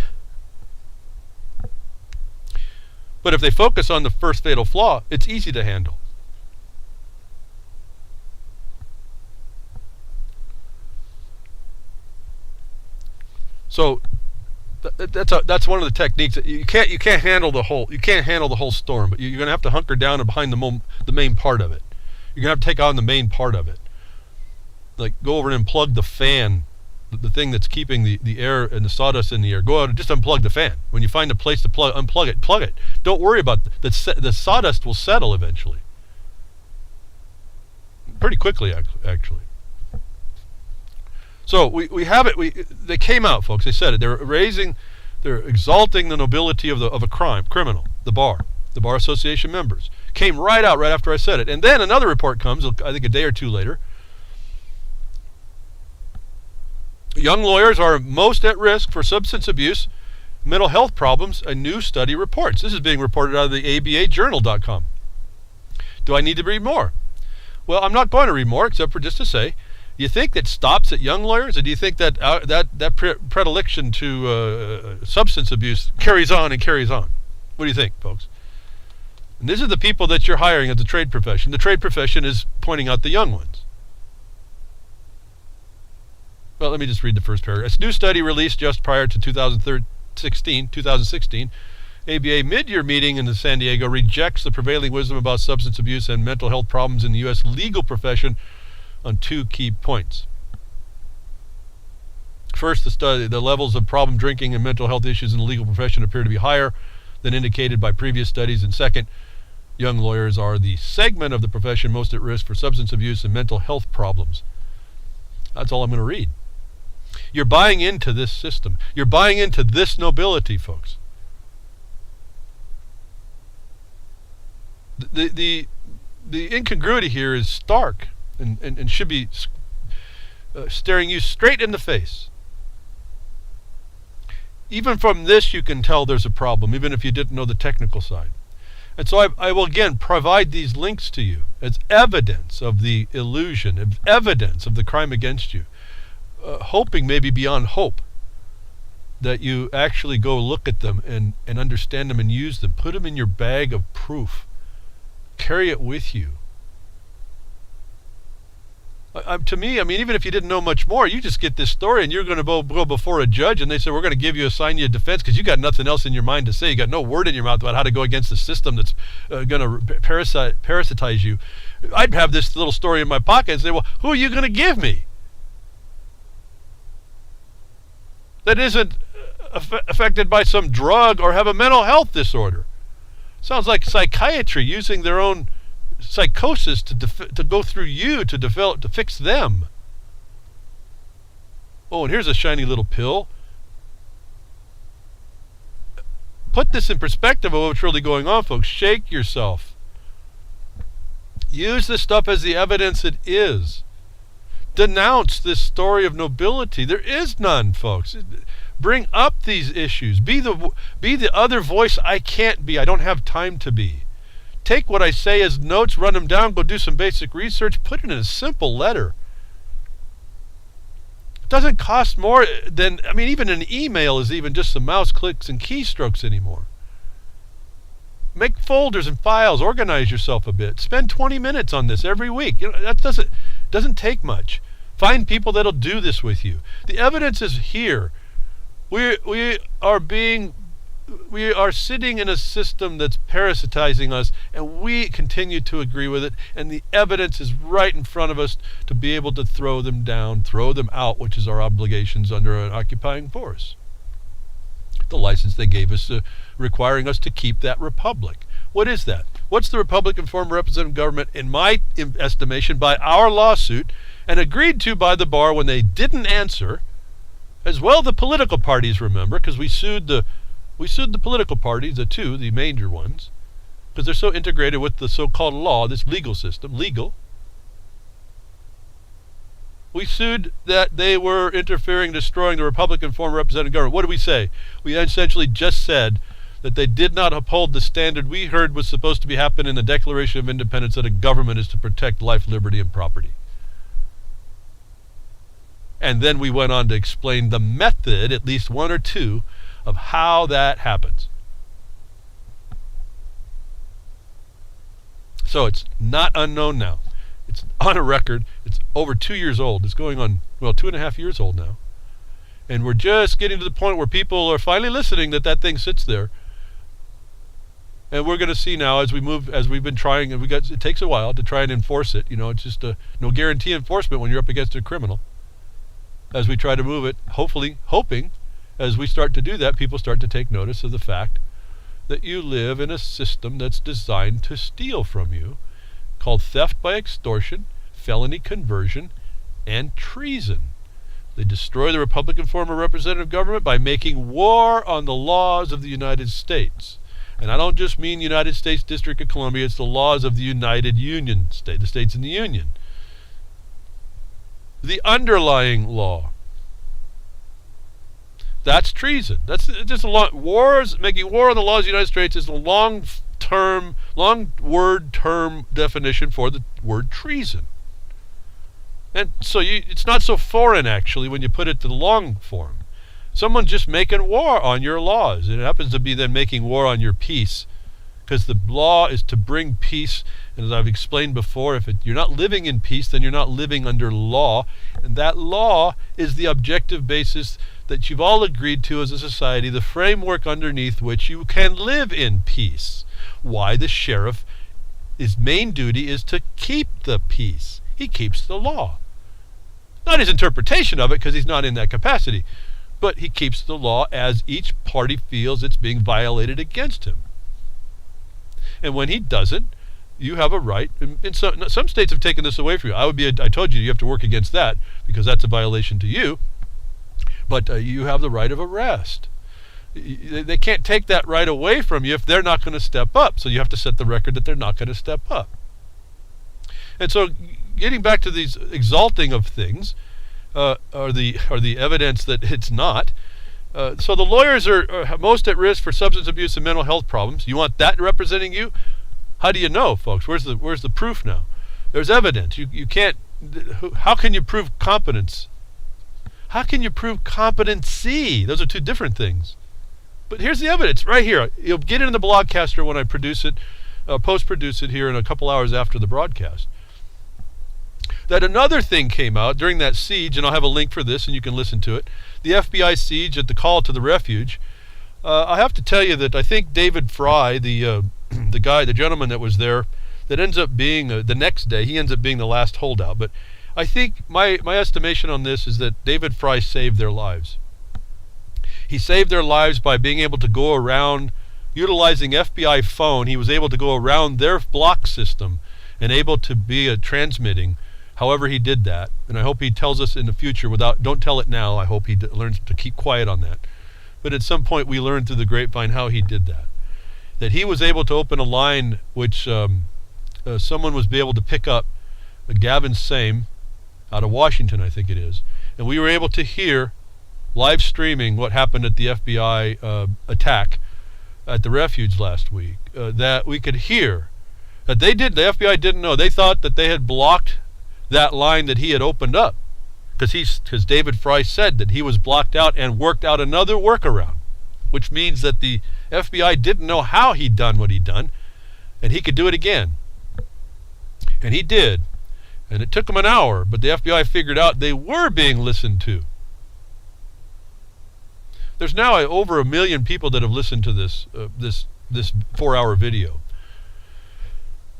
But if they focus on the first fatal flaw, it's easy to handle. So that's one of the techniques that you can't handle the whole storm, but you're going to have to hunker down and behind the main part of it. You're going to have to take on the main part of it. Like go over and unplug the fan, the thing that's keeping the air and the sawdust in the air. Go out and just unplug the fan. When you find a place to unplug it, plug it. Don't worry about the sawdust will settle eventually. Pretty quickly, actually. So we have it. They came out, folks. They said it. They're exalting the nobility of a criminal. The bar association members came right out right after I said it. And then another report comes, I think a day or 2 later. Young lawyers are most at risk for substance abuse, mental health problems, a new study reports. This is being reported out of the ABAjournal.com. Do I need to read more? Well, I'm not going to read more except for just to say, do you think that stops at young lawyers, or do you think that predilection to substance abuse carries on and carries on? What do you think, folks? And these are the people that you're hiring at the trade profession. The trade profession is pointing out the young ones. Well, let me just read the first paragraph. A new study released just prior to 2016, ABA mid-year meeting in San Diego rejects the prevailing wisdom about substance abuse and mental health problems in the U.S. legal profession on 2 key points. First, the levels of problem drinking and mental health issues in the legal profession appear to be higher than indicated by previous studies. And second, young lawyers are the segment of the profession most at risk for substance abuse and mental health problems. That's all I'm going to read. You're buying into this system. You're buying into this nobility, folks. the incongruity here is stark and should be staring you straight in the face. Even from this you can tell there's a problem, even if you didn't know the technical side. And so I will again provide these links to you as evidence of the illusion, evidence of the crime against you, hoping maybe beyond hope that you actually go look at them and understand them and use them. Put them in your bag of proof. Carry it with you. To me, I mean, even if you didn't know much more, you just get this story and you're going to go before a judge and they say, we're going to assign you a defense because you got nothing else in your mind to say. You got no word in your mouth about how to go against the system that's going to parasitize you. I'd have this little story in my pocket and say, well, who are you going to give me that isn't affected by some drug or have a mental health disorder? Sounds like psychiatry using their own psychosis to go through you to fix them. Oh, and here's a shiny little pill. Put this in perspective of what's really going on, folks. Shake yourself. Use this stuff as the evidence it is. Denounce this story of nobility. There is none, folks. Bring up these issues. Be the other voice I can't be. I don't have time to be. Take what I say as notes, run them down, go do some basic research, put it in a simple letter. It doesn't cost more than, I mean, even an email is even just some mouse clicks and keystrokes anymore. Make folders and files, organize yourself a bit. Spend 20 minutes on this every week. That doesn't take much. Find people that'll do this with you. The evidence is here. We are sitting in a system that's parasitizing us, and we continue to agree with it, and the evidence is right in front of us to be able to throw them down, throw them out, which is our obligations under an occupying force. The license they gave us requiring us to keep that republic. What is that? What's the Republican form of representative government, in my estimation, by our lawsuit, and agreed to by the bar when they didn't answer, as well the political parties, remember, because we sued the political parties, the major ones, because they're so integrated with the so-called law, this legal system, We sued that they were interfering, destroying the Republican form of representative government. What did we say? We essentially just said that they did not uphold the standard we heard was supposed to be happening in the Declaration of Independence, that a government is to protect life, liberty, and property. And then we went on to explain the method, at least one or two, of how that happens. So it's not unknown now. It's on a record. It's over 2 years old. It's going on, 2.5 years old now. And we're just getting to the point where people are finally listening that thing sits there. And we're going to see now as we've been trying, and it takes a while to try and enforce it. It's just no guarantee enforcement when you're up against a criminal. As we try to move it, hoping, as we start to do that, people start to take notice of the fact that you live in a system that's designed to steal from you, called theft by extortion, felony conversion, and treason. They destroy the Republican form of representative government by making war on the laws of the United States. And I don't just mean United States District of Columbia, it's the laws of the United Union State, the states in the Union. The underlying law. That's treason. That's just making war on the laws of the United States is a long word term definition for the word treason. And so it's not so foreign, actually, when you put it to the long form. Someone's just making war on your laws. And it happens to be then making war on your peace, because the law is to bring peace. And as I've explained before, if you're not living in peace, then you're not living under law. And that law is the objective basis that you've all agreed to as a society, the framework underneath which you can live in peace. Why the sheriff, his main duty is to keep the peace. He keeps the law. Not his interpretation of it, because he's not in that capacity, but he keeps the law as each party feels it's being violated against him. And when he doesn't, you have a right. And some states have taken this away from you. I told you have to work against that, because that's a violation to you. But you have the right of arrest. They can't take that right away from you if they're not going to step up. So you have to set the record that they're not going to step up. And so getting back to these exalting of things, or the evidence that it's not. So the lawyers are most at risk for substance abuse and mental health problems. You want that representing you? How do you know, folks? Where's the proof now? There's evidence. You can't. How can you prove competence? How can you prove competency? Those are two different things. But here's the evidence right here. You'll get it in the blogcaster when I produce it, post-produce it here in a couple hours after the broadcast. That another thing came out during that siege, and I'll have a link for this and you can listen to it, the FBI siege at the call to the refuge. I have to tell you that I think David Fry, the gentleman that was there, that ends up being, the next day, he ends up being the last holdout. But I think my estimation on this is that David Fry saved their lives. He saved their lives by being able to go around, utilizing FBI phone. He was able to go around their block system and able to be transmitting. However he did that, and I hope he tells us in the future don't tell it now. I hope he learns to keep quiet on that. But at some point we learned through the grapevine how he did that. That he was able to open a line which someone was able to pick up, Gavin Same, out of Washington I think it is. And we were able to hear, live streaming, what happened at the FBI attack at the refuge last week. That we could hear, that the FBI didn't know. They thought that they had blocked that line that he had opened up, because David Fry said that he was blocked out and worked out another workaround, which means that the FBI didn't know how he'd done what he'd done, and he could do it again. And he did. And it took him an hour, but the FBI figured out they were being listened to. There's now over 1 million people that have listened to this 4-hour video.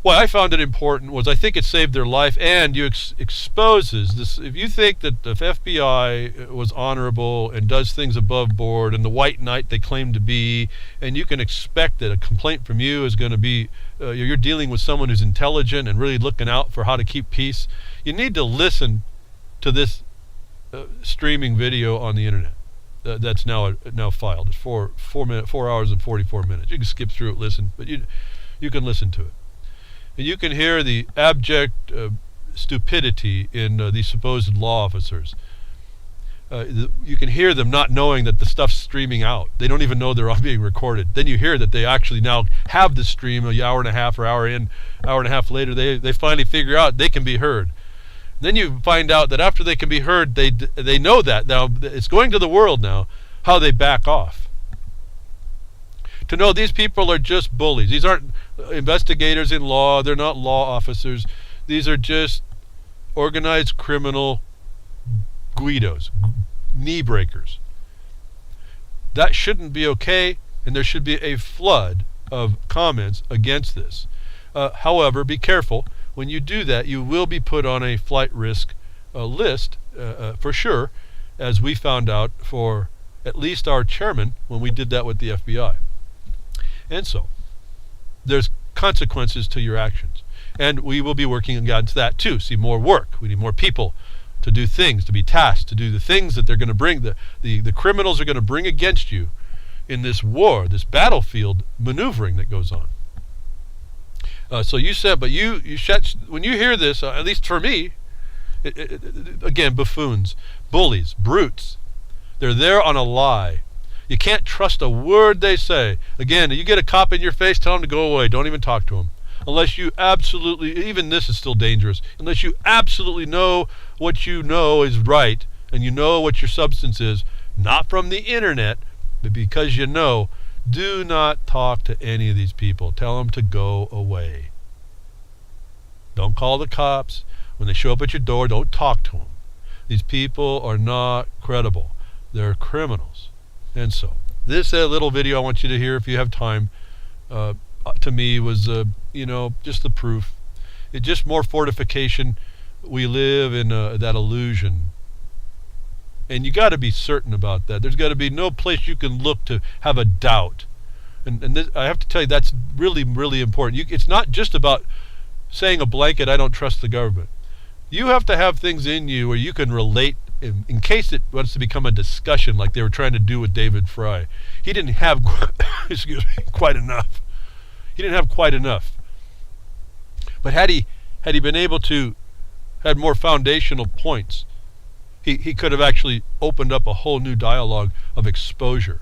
Why I found it important was I think it saved their life, and you exposes this. If you think that the FBI was honorable and does things above board and the white knight they claim to be, and you can expect that a complaint from you is going to be, you're dealing with someone who's intelligent and really looking out for how to keep peace, you need to listen to this streaming video on the internet. That's now filed. It's 4 hours and 44 minutes. You can skip through it, listen, but you can listen to it. And you can hear the abject stupidity in these supposed law officers. You can hear them not knowing that the stuff's streaming out. They don't even know they're all being recorded. Then you hear that they actually now have the stream an hour and a half or hour and a half later. They finally figure out they can be heard. Then you find out that after they can be heard, they know that. Now, it's going to the world now, how they back off. To know these people are just bullies. These aren't investigators in law. They're not law officers. These are just organized criminal guidos, knee breakers. That shouldn't be okay, and there should be a flood of comments against this. However, be careful. When you do that, you will be put on a flight risk list for sure, as we found out for at least our chairman when we did that with the FBI. And so, there's consequences to your actions. And we will be working against that too. See, more work. We need more people to do things, to be tasked, to do the things that they're going to bring, the criminals are going to bring against you in this war, this battlefield maneuvering that goes on. So you said, but when you hear this, at least for me, again, buffoons, bullies, brutes, they're there on a lie. You can't trust a word they say. Again, you get a cop in your face, tell them to go away. Don't even talk to them. Unless you absolutely, even this is still dangerous, unless you absolutely know what you know is right, and you know what your substance is, not from the internet, but because you know, do not talk to any of these people. Tell them to go away. Don't call the cops. When they show up at your door, don't talk to them. These people are not credible. They're criminals. And so, this little video I want you to hear if you have time, to me was, just the proof. It's just more fortification. We live in that illusion. And you got to be certain about that. There's got to be no place you can look to have a doubt. And this, I have to tell you, that's really, really important. It's not just about saying a blanket, I don't trust the government. You have to have things in you where you can relate in case it wants to become a discussion like they were trying to do with David Fry. He didn't have, excuse me, quite enough. He didn't have quite enough. But had he been able to had more foundational points, he could have actually opened up a whole new dialogue of exposure.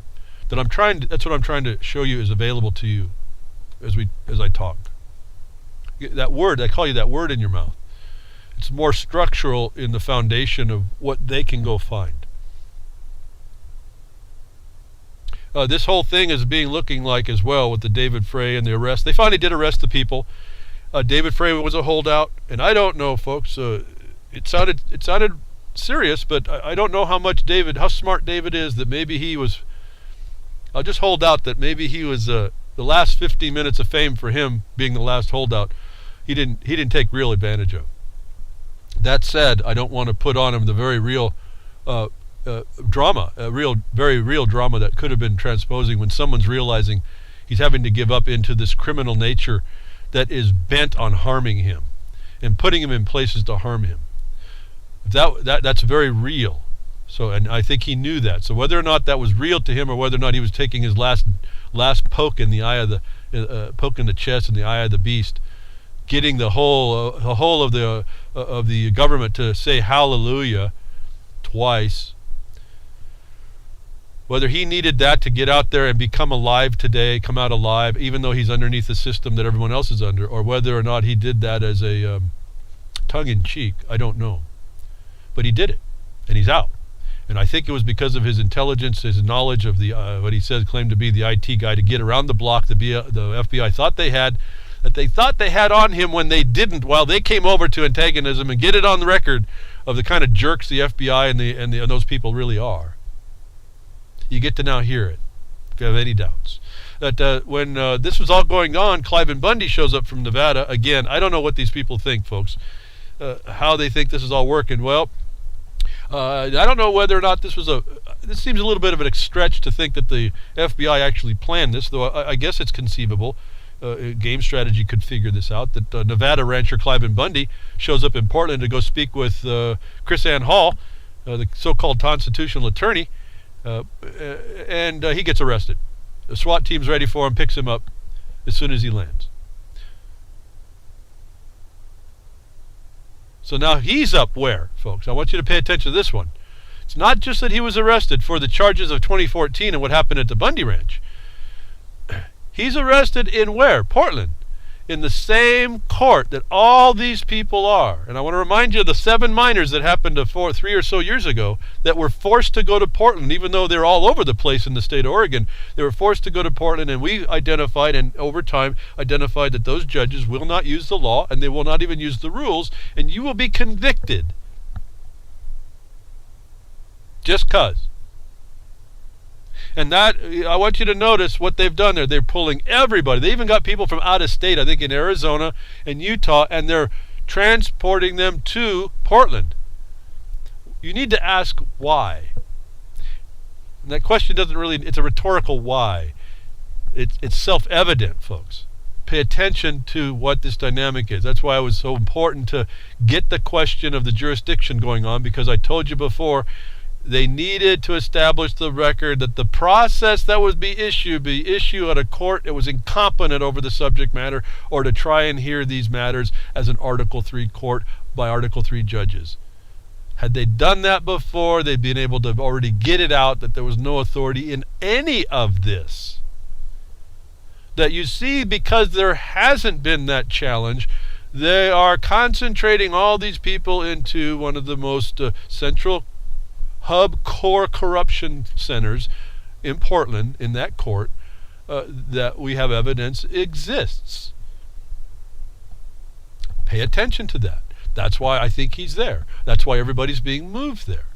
That's what I'm trying to show you is available to you as I talk. That word, I call you that word in your mouth. It's more structural in the foundation of what they can go find. This whole thing is looking like as well with the David Frey and the arrest. They finally did arrest the people. David Frey was a holdout, and I don't know, folks. It sounded serious, but I don't know how smart David is. That maybe he was. I'll just hold out that maybe he was the last 15 minutes of fame for him being the last holdout. He didn't take real advantage of. That said, I don't want to put on him the very real drama, very real drama that could have been transposing when someone's realizing he's having to give up into this criminal nature that is bent on harming him and putting him in places to harm him. That's very real. So, and I think he knew that. So whether or not that was real to him, or whether or not he was taking his last poke in the eye of poke in the chest and the eye of the beast, getting the whole of the government to say hallelujah twice. Whether he needed that to get out there and become alive today, come out alive, even though he's underneath the system that everyone else is under, or whether or not he did that as a tongue-in-cheek, I don't know. But he did it, and he's out. And I think it was because of his intelligence, his knowledge of the what he claimed to be the IT guy to get around the block the FBI thought they had on him when they didn't, while they came over to antagonism, and get it on the record of the kind of jerks the FBI and those people really are. You get to now hear it, if you have any doubts. That when this was all going on, Cliven Bundy shows up from Nevada. Again, I don't know what these people think, folks, how they think this is all working. Well, I don't know whether or not this seems a little bit of a stretch to think that the FBI actually planned this, though I guess it's conceivable. Game strategy could figure this out, that Nevada rancher Cliven Bundy shows up in Portland to go speak with Chris Ann Hall, the so-called constitutional attorney, and he gets arrested. The SWAT team's ready for him, picks him up as soon as he lands. So now he's up where, folks? I want you to pay attention to this one. It's not just that he was arrested for the charges of 2014 and what happened at the Bundy Ranch. He's arrested in where? Portland. In the same court that all these people are. And I want to remind you of the 7 miners that happened 3 or so years ago that were forced to go to Portland, even though they're all over the place in the state of Oregon. They were forced to go to Portland, and we identified, and over time identified, that those judges will not use the law, and they will not even use the rules, and you will be convicted. Just 'cause. And that, I want you to notice what they've done there. They're pulling everybody. They even got people from out of state, I think in Arizona and Utah, and they're transporting them to Portland. You need to ask why. And that question it's a rhetorical why. It's self-evident, folks. Pay attention to what this dynamic is. That's why it was so important to get the question of the jurisdiction going on, because I told you before, they needed to establish the record that the process that would be issued at a court that was incompetent over the subject matter, or to try and hear these matters as an Article 3 court by Article 3 judges. Had they done that before, they'd been able to already get it out that there was no authority in any of this. That you see, because there hasn't been that challenge, they are concentrating all these people into one of the most central hub core corruption centers in Portland, in that court, that we have evidence exists. Pay attention to that. That's why I think he's there. That's why everybody's being moved there.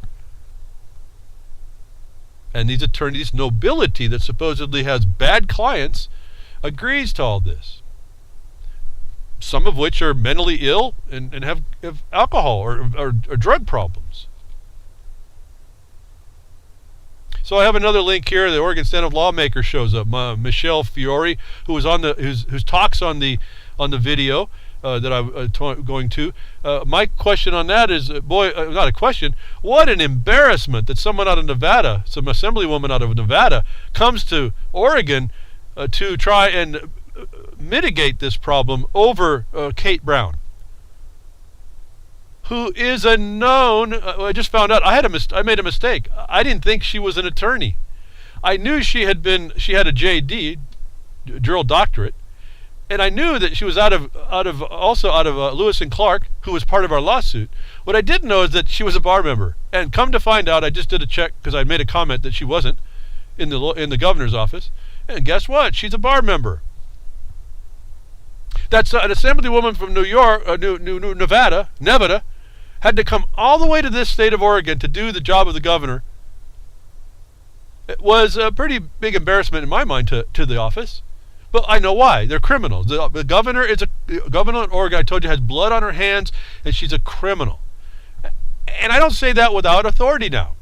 And these attorneys, nobility that supposedly has bad clients, agrees to all this. Some of which are mentally ill and have alcohol or drug problems. So I have another link here. The Oregon Stand-Up Lawmaker shows up. Michelle Fiore, who was on whose talks on the video, that I'm going to. My question on that is, not a question, what an embarrassment that someone out of Nevada, some assemblywoman out of Nevada, comes to Oregon to try and mitigate this problem over Kate Brown, who is a known, I just found out, I made a mistake. I didn't think she was an attorney. I knew she had a JD, Jural Doctorate, and I knew that she was out of Lewis and Clark, who was part of our lawsuit. What I didn't know is that she was a bar member. And come to find out, I just did a check because I made a comment that she wasn't in the governor's office. And guess what? She's a bar member. That's an assemblywoman from New York, Nevada, had to come all the way to this state of Oregon to do the job of the governor. It was a pretty big embarrassment in my mind to the office. But I know why. They're criminals. The governor governor in Oregon, I told you, has blood on her hands, and she's a criminal. And I don't say that without authority now.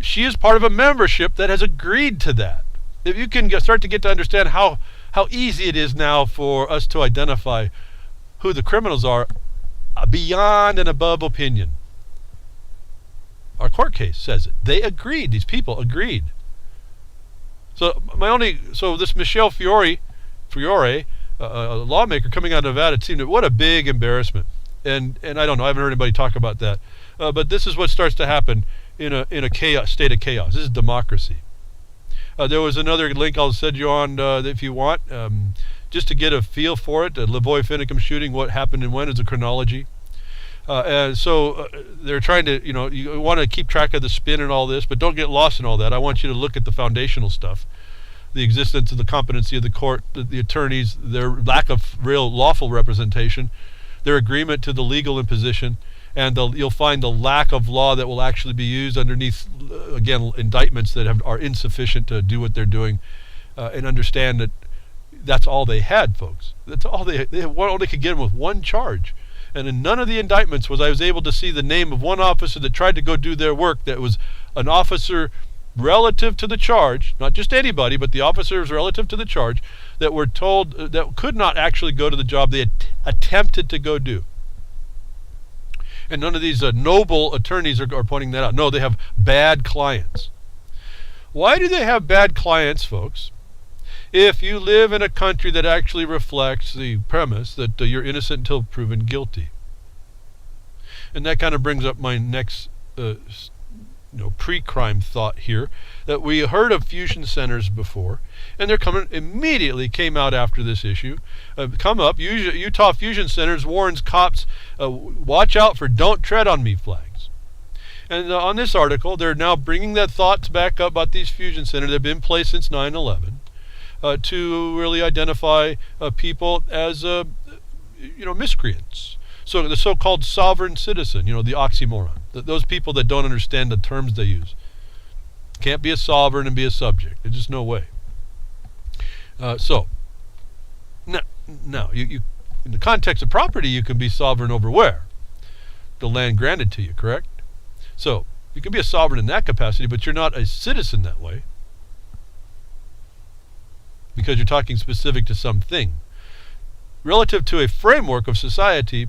She is part of a membership that has agreed to that. If you can start to get to understand how easy it is now for us to identify who the criminals are beyond and above opinion. Our court case says it. They agreed. These people agreed. So this Michelle Fiore, a lawmaker coming out of Nevada, it seemed what a big embarrassment. And I don't know. I haven't heard anybody talk about that. But this is what starts to happen in a state of chaos. This is democracy. There was another link I'll send you on if you want, just to get a feel for it. The Lavoy Finicum shooting, what happened and when, is a chronology. And so they're trying to, you want to keep track of the spin and all this, but don't get lost in all that. I want you to look at the foundational stuff, the existence of the competency of the court, the attorneys, their lack of real lawful representation, their agreement to the legal imposition, and you'll find the lack of law that will actually be used underneath, again, indictments that are insufficient to do what they're doing, and understand that that's all they had, folks. That's all they only could get them with one charge. And in none of the indictments was I able to see the name of one officer that tried to go do their work that was an officer relative to the charge, not just anybody, but the officers relative to the charge, that were told that could not actually go to the job they attempted to go do. And none of these noble attorneys are pointing that out. No, they have bad clients. Why do they have bad clients, folks? If you live in a country that actually reflects the premise that you're innocent until proven guilty. And that kind of brings up my next pre-crime thought here, that we heard of fusion centers before, and they're immediately came out after this issue. Utah Fusion Centers warns cops, watch out for don't tread on me flags. And on this article, they're now bringing that thoughts back up about these fusion centers that have been in place since 9/11. To really identify people as miscreants. So the so-called sovereign citizen, the oxymoron. Those people that don't understand the terms they use. Can't be a sovereign and be a subject. There's just no way. Now you in the context of property, you can be sovereign over where? The land granted to you, correct? So you can be a sovereign in that capacity, but you're not a citizen that way, because you're talking specific to something. Relative to a framework of society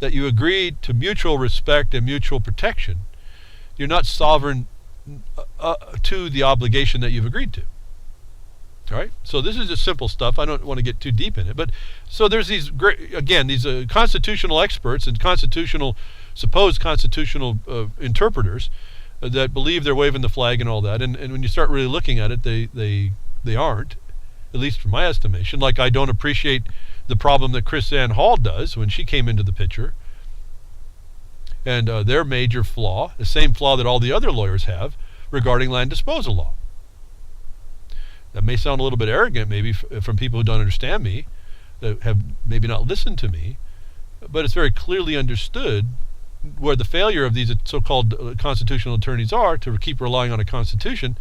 that you agreed to mutual respect and mutual protection, you're not sovereign to the obligation that you've agreed to. All right? So this is just simple stuff. I don't want to get too deep in it. But so there's these constitutional experts and supposed constitutional interpreters that believe they're waving the flag and all that. And when you start really looking at it, they aren't. At least from my estimation. Like, I don't appreciate the problem that Chris Ann Hall does when she came into the picture. And their major flaw, the same flaw that all the other lawyers have regarding land disposal law. That may sound a little bit arrogant maybe from people who don't understand me, that have maybe not listened to me, but it's very clearly understood where the failure of these so-called constitutional attorneys are to keep relying on a constitution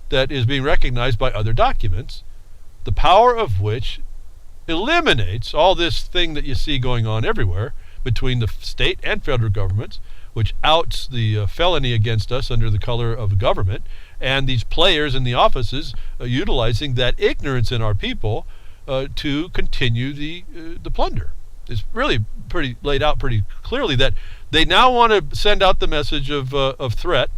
that is being recognized by other documents, the power of which eliminates all this thing that you see going on everywhere between the state and federal governments, which outs the felony against us under the color of government, and these players in the offices utilizing that ignorance in our people to continue the plunder. it's really pretty laid out pretty clearly that they now want to send out the message of threat,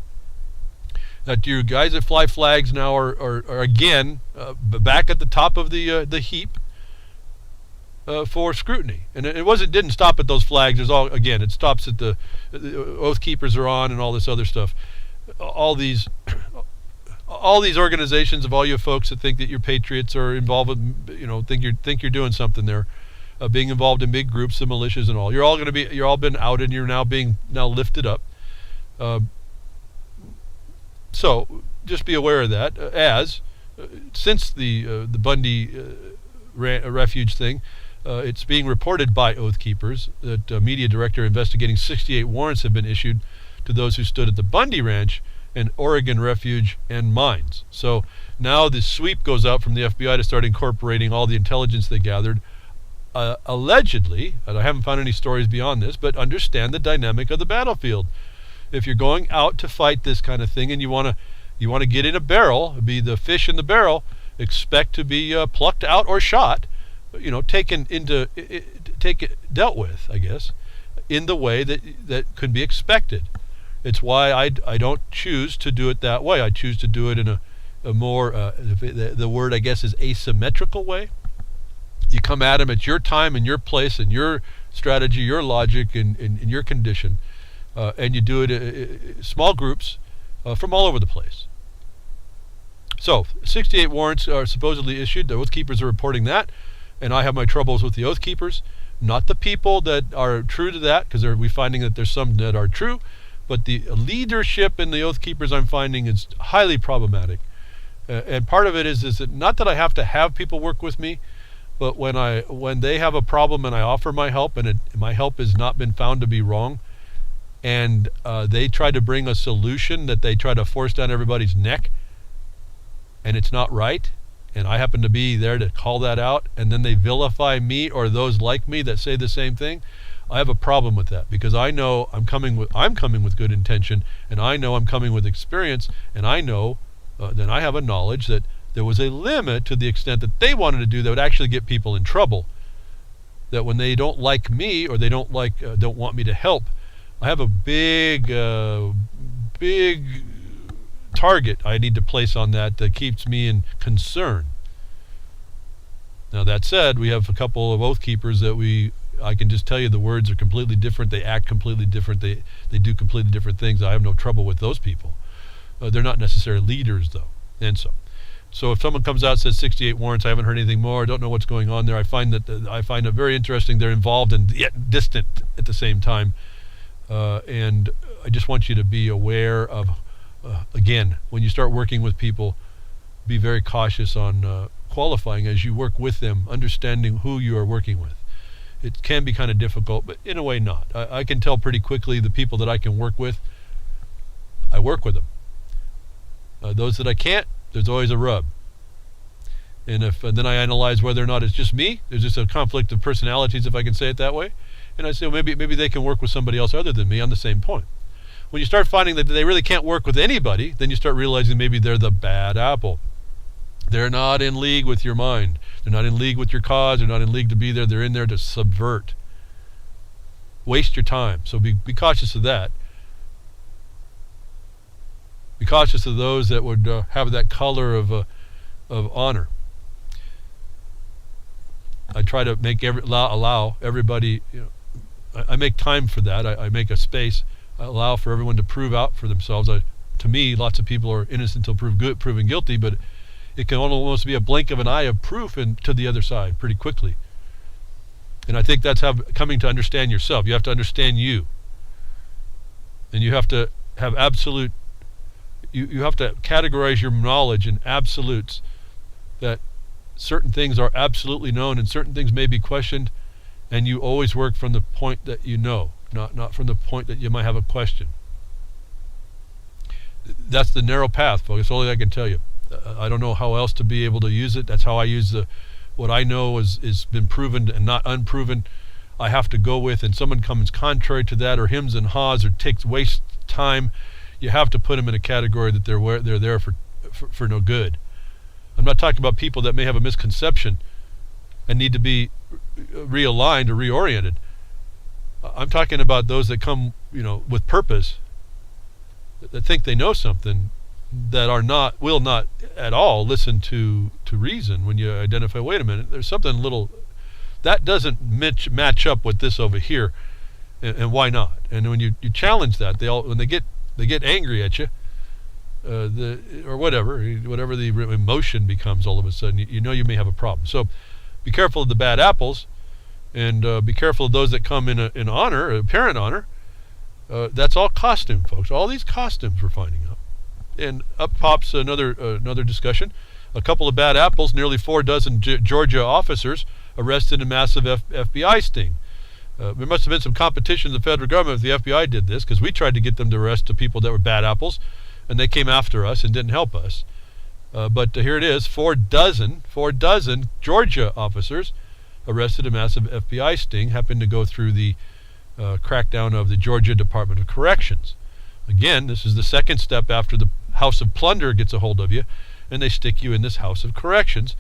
that you guys that fly flags now are again back at the top of the heap for scrutiny. And it didn't stop at those flags. It stops at the oath keepers are on and all this other stuff. All these organizations of all you folks that think that you're patriots or involved with, think you're doing something there, being involved in big groups, the militias and all. You're all been outed and you're now lifted up. So just be aware of that. Since the Bundy refuge thing, it's being reported by Oath Keepers that media director investigating 68 warrants have been issued to those who stood at the Bundy Ranch and Oregon Refuge and mines. So now the sweep goes out from the FBI to start incorporating all the intelligence they gathered, allegedly, and I haven't found any stories beyond this, but understand the dynamic of the battlefield. If you're going out to fight this kind of thing and you want to get in a barrel, be the fish in the barrel, expect to be plucked out or shot, dealt with, I guess, in the way that could be expected. It's why I don't choose to do it that way. I choose to do it in a more, the word I guess is asymmetrical way. You come at them at your time and your place and your strategy, your logic, and your condition, and you do it in small groups from all over the place. So 68 warrants are supposedly issued. The Oath Keepers are reporting that. And I have my troubles with the Oath Keepers, not the people that are true to that, because we're finding that there's some that are true, but the leadership in the Oath Keepers I'm finding is highly problematic. And part of it is that not that I have to have people work with me, but when they have a problem and I offer my help and my help has not been found to be wrong, and they try to bring a solution that they try to force down everybody's neck, and it's not right, and I happen to be there to call that out, and then they vilify me or those like me that say the same thing, I have a problem with that, because I know I'm coming with good intention, and I know I'm coming with experience, and I know then I have a knowledge that there was a limit to the extent that they wanted to do that would actually get people in trouble. That when they don't like me or they don't want me to help, I have a big target I need to place on that keeps me in concern. Now that said, we have a couple of Oath Keepers that I can just tell you the words are completely different, they act completely different, they do completely different things. I have no trouble with those people. They're not necessarily leaders though. And so if someone comes out and says 68 warrants, I haven't heard anything more, I don't know what's going on there, I find it very interesting. They're involved and yet distant at the same time. And I just want you to be aware of, again, when you start working with people, be very cautious on qualifying as you work with them, understanding who you are working with. It can be kind of difficult, but in a way not. I can tell pretty quickly the people that I can work with, I work with them. Those that I can't, there's always a rub. And then I analyze whether or not it's just me, there's just a conflict of personalities, if I can say it that way, and I say, well, maybe they can work with somebody else other than me on the same point. When you start finding that they really can't work with anybody, then you start realizing maybe they're the bad apple. They're not in league with your mind. They're not in league with your cause. They're not in league to be there. They're in there to subvert. Waste your time. So be cautious of that. Be cautious of those that would have that color of honor. I try to allow everybody. I make time for that. I make a space. I allow for everyone to prove out for themselves. To me, lots of people are innocent until proven guilty, but it can almost be a blink of an eye of proof to the other side pretty quickly. And I think that's coming to understand yourself. You have to understand you. And you have to have absolute, you have to categorize your knowledge in absolutes, that certain things are absolutely known and certain things may be questioned, and you always work from the point that you know, not from the point that you might have a question. That's the narrow path, folks. That's all I can tell you. I don't know how else to be able to use it. That's how I use what I know is been proven and not unproven. I have to go with, and someone comes contrary to that, or hems and haws, or waste time. You have to put them in a category that they're there for no good. I'm not talking about people that may have a misconception and need to be realigned or reoriented. I'm talking about those that come, with purpose, that think they know something, that will not at all listen to reason when you identify, wait a minute, there's something little that doesn't match up with this over here, and why not? And when you challenge that, when they get angry at you, or whatever the emotion becomes, all of a sudden you may have a problem. So be careful of the bad apples, and be careful of those that come in honor, apparent honor. That's all costume, folks. All these costumes we're finding out. And up pops another discussion. A couple of bad apples, nearly 4 dozen Georgia officers arrested in massive FBI sting. There must have been some competition in the federal government if the FBI did this, because we tried to get them to arrest the people that were bad apples, and they came after us and didn't help us. But here it is, 4 dozen Georgia officers arrested in massive FBI sting, happened to go through the crackdown of the Georgia Department of Corrections. Again, this is the second step after the House of Plunder gets a hold of you, and they stick you in this House of Corrections,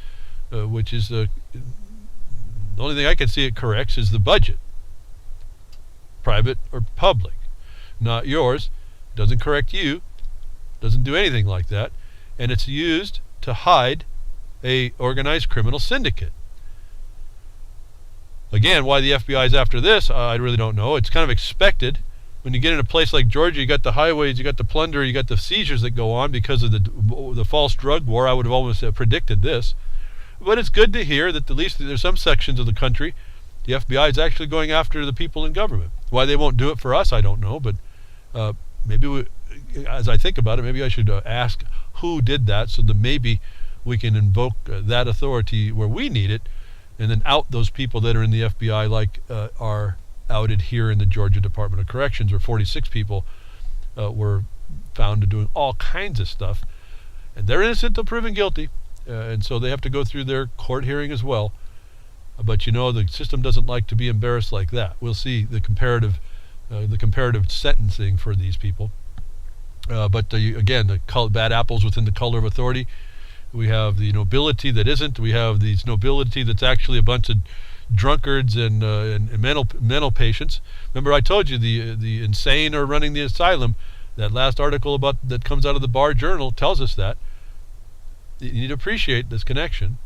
which is the only thing I can see it corrects is the budget, private or public, not yours. Doesn't correct you, doesn't do anything like that, and it's used to hide a organized criminal syndicate. Again, why the FBI is after this, I really don't know. It's kind of expected. When you get in a place like Georgia, you got the highways, you got the plunder, you got the seizures that go on because of the false drug war. I would have almost predicted this. But it's good to hear that at least there's some sections of the country, the FBI is actually going after the people in government. Why they won't do it for us, I don't know. But maybe as I think about it, maybe I should ask who did that, so that maybe we can invoke that authority where we need it, and then out those people that are in the FBI, like are outed here in the Georgia Department of Corrections, where 46 people were found doing all kinds of stuff, and they're innocent until proven guilty, and so they have to go through their court hearing as well. But the system doesn't like to be embarrassed like that. We'll see the comparative sentencing for these people. But again, the bad apples within the color of authority. We have the nobility that isn't. We have these nobility that's actually a bunch of drunkards and mental patients. Remember, I told you the insane are running the asylum. That last article that comes out of the Bar Journal tells us that. You need to appreciate this connection.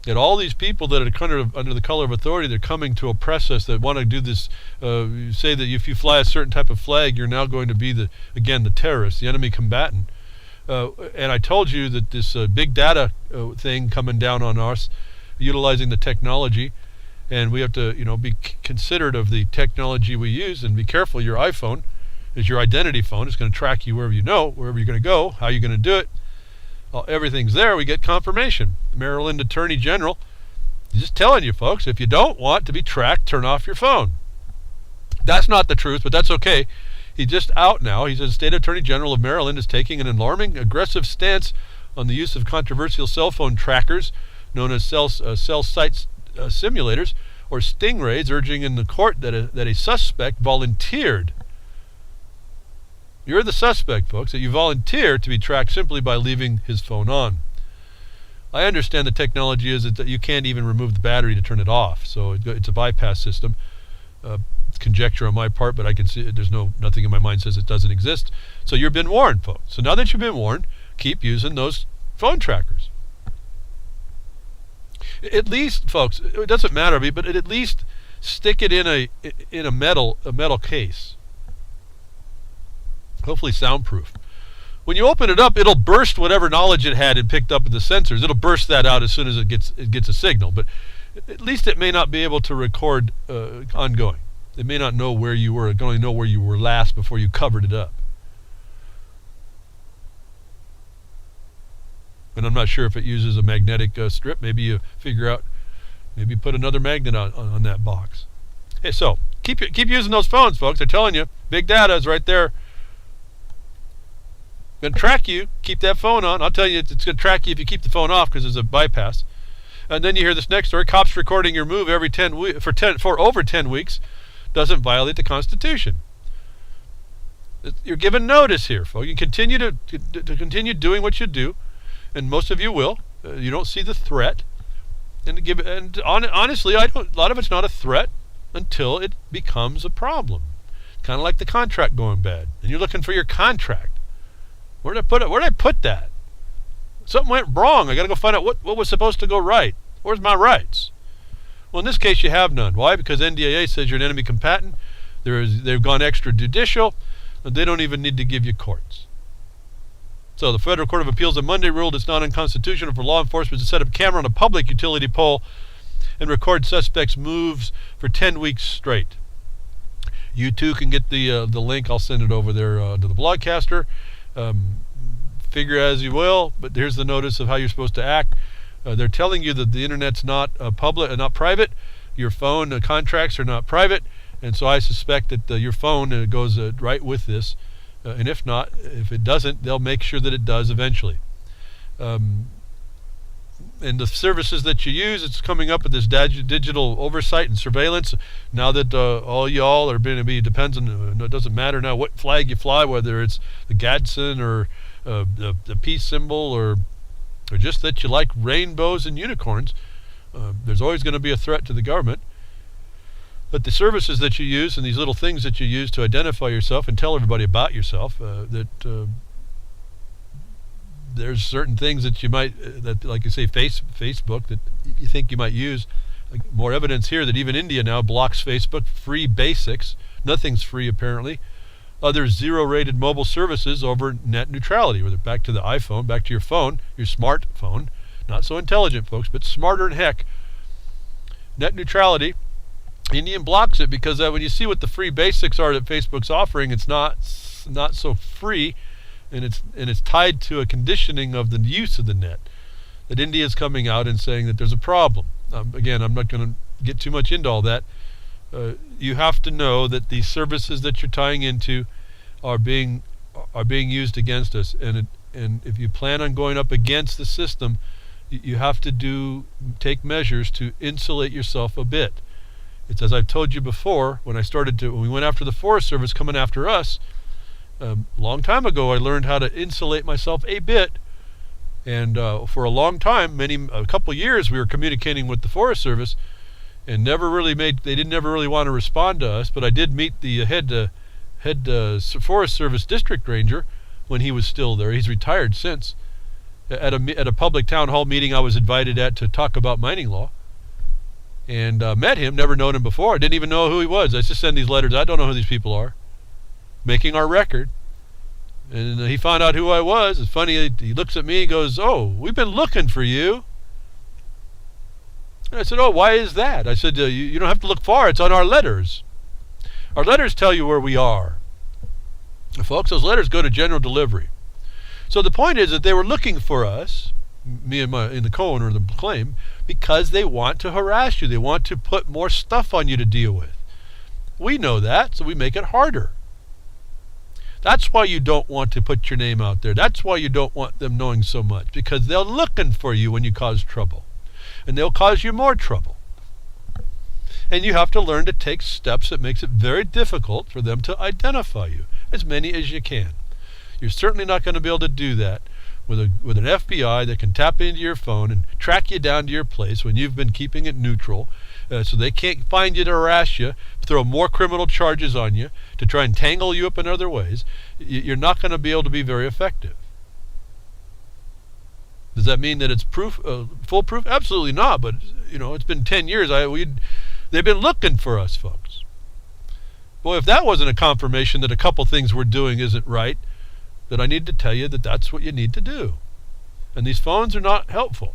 That all these people that are under the color of authority, they're coming to oppress us, that want to do this, say that if you fly a certain type of flag, you're now going to be the terrorist, the enemy combatant. And I told you that this big data thing coming down on us, utilizing the technology, and we have to be considerate of the technology we use, and be careful. Your iPhone is your identity phone. It's going to track you wherever you're going to go, how you're going to do it. Everything's there. We get confirmation. Maryland Attorney General is just telling you, folks, if you don't want to be tracked, turn off your phone. That's not the truth, but that's okay. He's just out now. He says State Attorney General of Maryland is taking an alarming, aggressive stance on the use of controversial cell phone trackers known as cell site simulators, or stingrays, urging in the court that a suspect volunteered. You're the suspect, folks, that you volunteered to be tracked simply by leaving his phone on. I understand the technology is that you can't even remove the battery to turn it off, so it's a bypass system. It's conjecture on my part, but I can see there's nothing in my mind says it doesn't exist. So you've been warned, folks. So now that you've been warned, keep using those phone trackers. At least, folks, it doesn't matter, but at least stick it in a metal case. Hopefully soundproof. When you open it up, it'll burst whatever knowledge it had and picked up with the sensors. It'll burst that out as soon as it gets a signal. But at least it may not be able to record ongoing. It may not know where you were. It can only know where you were last before you covered it up. And I'm not sure if it uses a magnetic strip. Maybe you figure out, maybe put another magnet on that box. Hey, so keep using those phones, folks. They're telling you, big data is right there. Going to track you. Keep that phone on. I'll tell you, it's going to track you if you keep the phone off, because there's a bypass. And then you hear this next story: cops recording your move every for over 10 weeks doesn't violate the Constitution. You're given notice here, folks. You can continue to continue doing what you do, and most of you will. You don't see the threat. Honestly, a lot of it's not a threat until it becomes a problem. Kind of like the contract going bad, and you're looking for your contract. Where did I put it? Where did I put that? Something went wrong. I got to go find out what was supposed to go right. Where's my rights? Well, in this case, you have none. Why? Because NDAA says you're an enemy combatant. They've gone extrajudicial, and they don't even need to give you courts. So the Federal Court of Appeals on Monday ruled it's not unconstitutional for law enforcement to set up a camera on a public utility pole and record suspects' moves for 10 weeks straight. You too can get the link. I'll send it over there to the broadcaster. Figure as you will, but here's the notice of how you're supposed to act. They're telling you that the internet's not public, not private. Your phone contracts are not private, and so I suspect that your phone goes right with this. And if not, if it doesn't, they'll make sure that it does eventually. And the services that you use, it's coming up with this digital oversight and surveillance. Now that all y'all are going to be, depends on, it doesn't matter now what flag you fly, whether it's the Gadsden or the peace symbol or just that you like rainbows and unicorns. There's always going to be a threat to the government. But the services that you use and these little things that you use to identify yourself and tell everybody about yourself, there's certain things that you might, that like you say, Facebook, that you think you might use. More evidence here that even India now blocks Facebook, free basics. Nothing's free apparently. Other zero-rated mobile services over net neutrality, whether back to the iPhone, back to your phone, your smartphone. Not so intelligent, folks, but smarter than heck. Net neutrality. Indian blocks it because when you see what the free basics are that Facebook's offering, it's not so free, and it's tied to a conditioning of the use of the net. That India is coming out and saying that there's a problem. Again, I'm not going to get too much into all that. You have to know that these services that you're tying into are being used against us, and if you plan on going up against the system, you have to take measures to insulate yourself a bit. It's as I've told you before, when we went after the Forest Service coming after us, a long time ago, I learned how to insulate myself a bit. And for a long time, a couple of years, we were communicating with the Forest Service, and they didn't never really want to respond to us. But I did meet the head Forest Service district ranger when he was still there. He's retired since. At a public town hall meeting I was invited at to talk about mining law. And met him, never known him before. I didn't even know who he was. I just send these letters. I don't know who these people are. Making our record. And he found out who I was. It's funny, he looks at me and goes, "Oh, we've been looking for you." And I said, "Oh, why is that?" I said, you don't have to look far. It's on our letters. Our letters tell you where we are. Folks, those letters go to general delivery. So the point is that they were looking for us, me and the co-owner of the claim, because they want to harass you. They want to put more stuff on you to deal with. We know that, so we make it harder. That's why you don't want to put your name out there. That's why you don't want them knowing so much, because they're looking for you when you cause trouble, and they'll cause you more trouble. And you have to learn to take steps that makes it very difficult for them to identify you, as many as you can. You're certainly not going to be able to do that with an FBI that can tap into your phone and track you down to your place when you've been keeping it neutral, so they can't find you to harass you, throw more criminal charges on you, to try and tangle you up in other ways. You're not going to be able to be very effective. Does that mean that it's foolproof? Absolutely not. But it's been 10 years. They've been looking for us, folks. Boy, if that wasn't a confirmation that a couple things we're doing isn't right, then I need to tell you that that's what you need to do. And these phones are not helpful.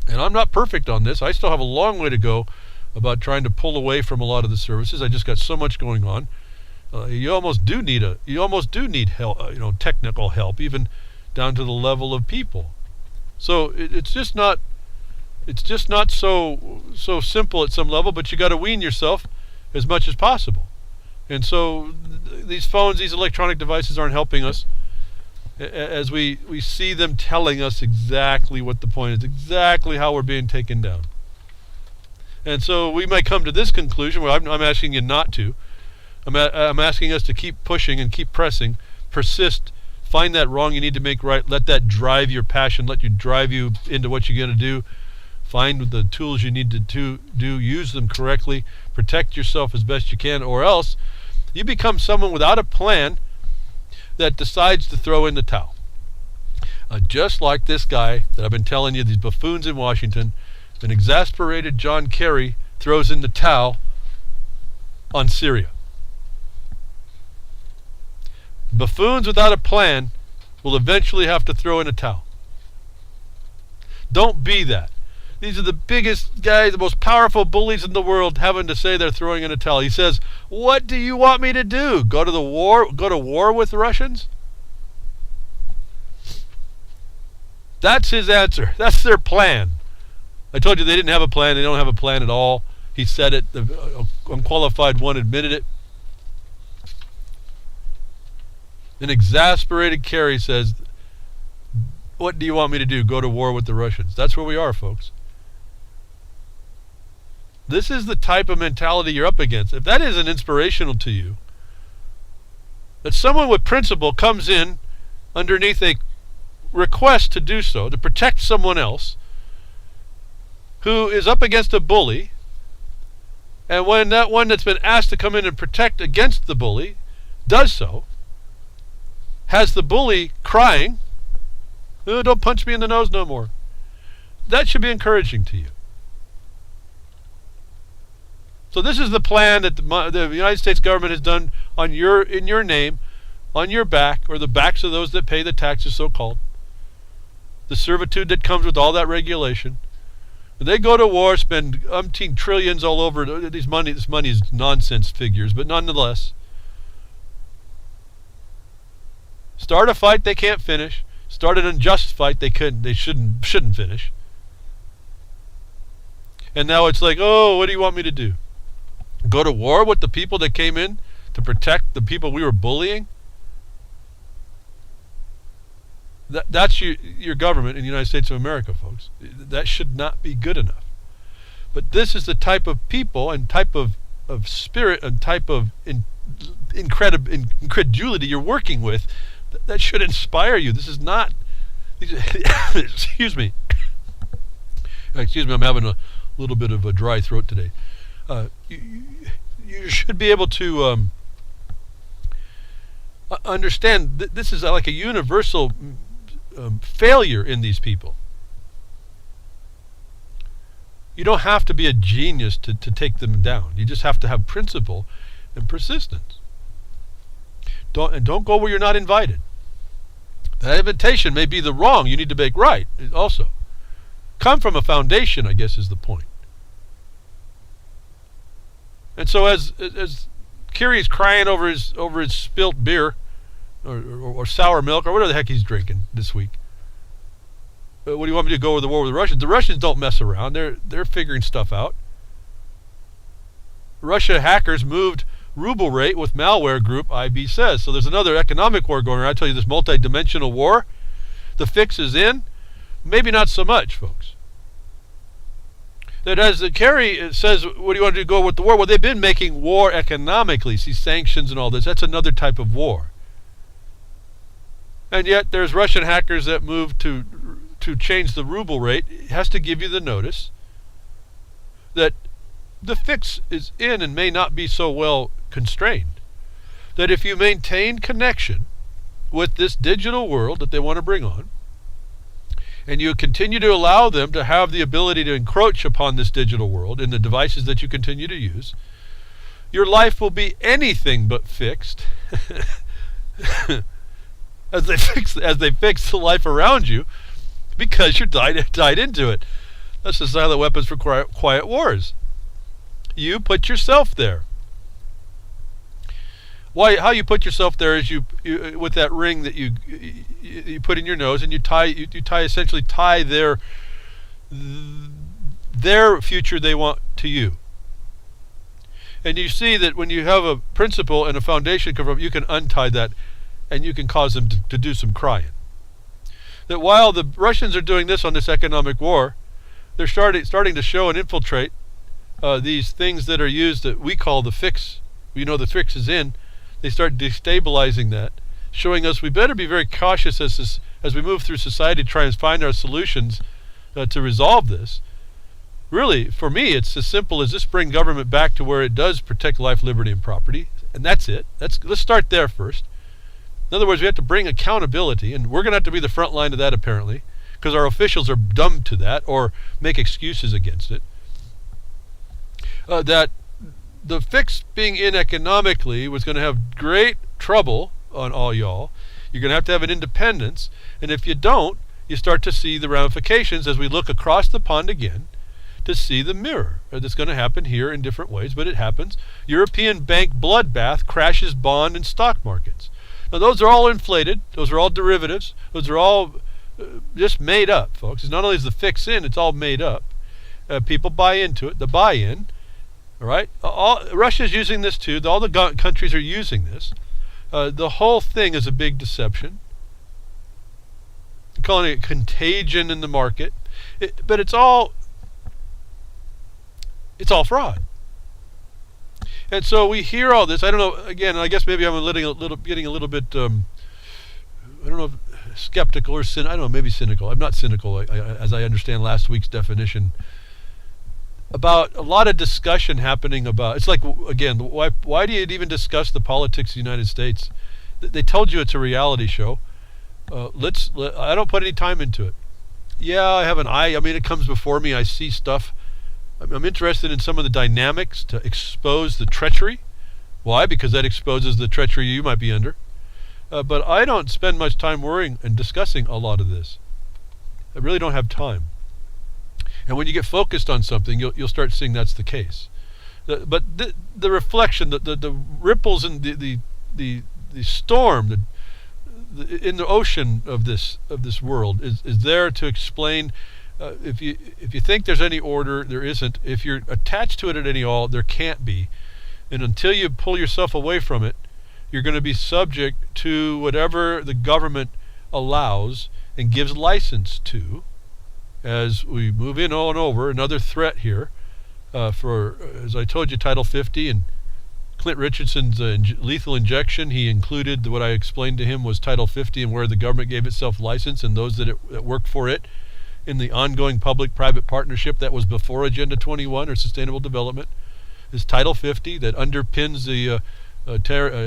And I'm not perfect on this. I still have a long way to go about trying to pull away from a lot of the services. I just got so much going on. You almost do need help, technical help, even down to the level of people. So it's just not so simple at some level, but you got to wean yourself as much as possible. And so these phones, these electronic devices aren't helping us, as we see them telling us exactly what the point is, exactly how we're being taken down. And so we might come to this conclusion, where I'm asking you not to. I'm asking us to keep pushing and keep pressing, persist, find that wrong you need to make right, let that drive your passion, let you drive you into what you're going to do. Find the tools you need to do, use them correctly, protect yourself as best you can, or else you become someone without a plan that decides to throw in the towel. Just like this guy that I've been telling you, these buffoons in Washington, an exasperated John Kerry throws in the towel on Syria. Buffoons without a plan will eventually have to throw in a towel. Don't be that. These are the biggest guys, the most powerful bullies in the world, having to say they're throwing in a towel. He says, "What do you want me to do? Go to war with the Russians?" That's his answer. That's their plan. I told you they didn't have a plan. They don't have a plan at all. He said it. The unqualified one admitted it. An exasperated Kerry says, "What do you want me to do? Go to war with the Russians?" That's where we are, folks. This is the type of mentality you're up against. If that isn't inspirational to you, that someone with principle comes in underneath a request to do so, to protect someone else, who is up against a bully, and when that one that's been asked to come in and protect against the bully does so, has the bully crying, "Oh, don't punch me in the nose no more," that should be encouraging to you. So this is the plan that the United States government has done in your name, on your back, or the backs of those that pay the taxes, so-called. The servitude that comes with all that regulation. They go to war, spend umpteen trillions all over. This money is nonsense figures, but nonetheless. Start a fight they can't finish. Start an unjust fight they shouldn't finish. And now it's like, "Oh, what do you want me to do? Go to war with the people that came in to protect the people we were bullying?" That's your government in the United States of America, folks. That should not be good enough. But this is the type of people and type of spirit and type of incredulity you're working with that should inspire you. This is not... Excuse me. Excuse me, I'm having a little bit of a dry throat today. You should be able to understand that this is like a universal failure in these people. You don't have to be a genius to take them down. You just have to have principle and persistence. Don't go where you're not invited. That invitation may be the wrong you need to make right also. Come from a foundation, I guess, is the point. And so as Kerry's crying over his spilt beer or sour milk or whatever the heck he's drinking this week, what do you want me to go to the war with the Russians? The Russians don't mess around. They're figuring stuff out. Russia hackers moved ruble rate with malware group, IB says. So there's another economic war going on. I tell you, this multi-dimensional war, the fix is in. Maybe not so much, folks. That as Kerry says, what do you want to do, go with the war? Well, they've been making war economically. See, sanctions and all this. That's another type of war. And yet there's Russian hackers that move to change the ruble rate. It has to give you the notice that the fix is in and may not be so well constrained. That if you maintain connection with this digital world that they want to bring on, and you continue to allow them to have the ability to encroach upon this digital world in the devices that you continue to use, your life will be anything but fixed as they fix the life around you, because you're tied into it. That's the silent weapons for quiet wars. You put yourself there. How you put yourself there is you with that ring that you put in your nose, and you essentially tie their future they want to you. And you see that when you have a principle and a foundation come from, you can untie that, and you can cause them to do some crying. That while the Russians are doing this on this economic war, they're starting to show and infiltrate these things that are used that we call the fix. We know the fix is in. They start destabilizing that, showing us we better be very cautious as we move through society to try and find our solutions to resolve this. really, for me, it's as simple as just bring government back to where it does protect life, liberty, and property, and that's it. Let's start there first. In other words, we have to bring accountability, and we're going to have to be the front line of that, apparently, because our officials are dumb to that or make excuses against it. That the fix being in economically was going to have great trouble on all y'all. You're going to have an independence, and if you don't, you start to see the ramifications as we look across the pond again to see the mirror. That's going to happen here in different ways, but it happens. European bank bloodbath crashes bond and stock markets. Now, those are all inflated. Those are all derivatives. Those are all just made up, folks. It's not only is the fix in, it's all made up. People buy into it. The buy-in, all right? Russia's using this too. All the countries are using this. The whole thing is a big deception. I'm calling it contagion in the market. But it's all fraud. And so we hear all this. I don't know. Again, I guess maybe I'm getting a little bit. I don't know, skeptical or I don't know, maybe cynical. I'm not cynical, as I understand last week's definition. About a lot of discussion happening about. It's like, again, why do you even discuss the politics of the United States? They told you it's a reality show. I don't put any time into it. Yeah, I have an eye. I mean, it comes before me. I see stuff. I'm interested in some of the dynamics to expose the treachery. Why? Because that exposes the treachery you might be under. But I don't spend much time worrying and discussing a lot of this. I really don't have time. And when you get focused on something, you'll start seeing that's the case. But the reflection, the ripples in the storm, in the ocean of this world is there to explain. If you think there's any order, there isn't. If you're attached to it at any all, there can't be. And until you pull yourself away from it, you're going to be subject to whatever the government allows and gives license to. As we move in on over, another threat here for, as I told you, Title 50 and Clint Richardson's lethal injection. He included what I explained to him was Title 50 and where the government gave itself license and those that work for it in the ongoing public-private partnership that was before Agenda 21 or Sustainable Development. Is Title 50 that underpins the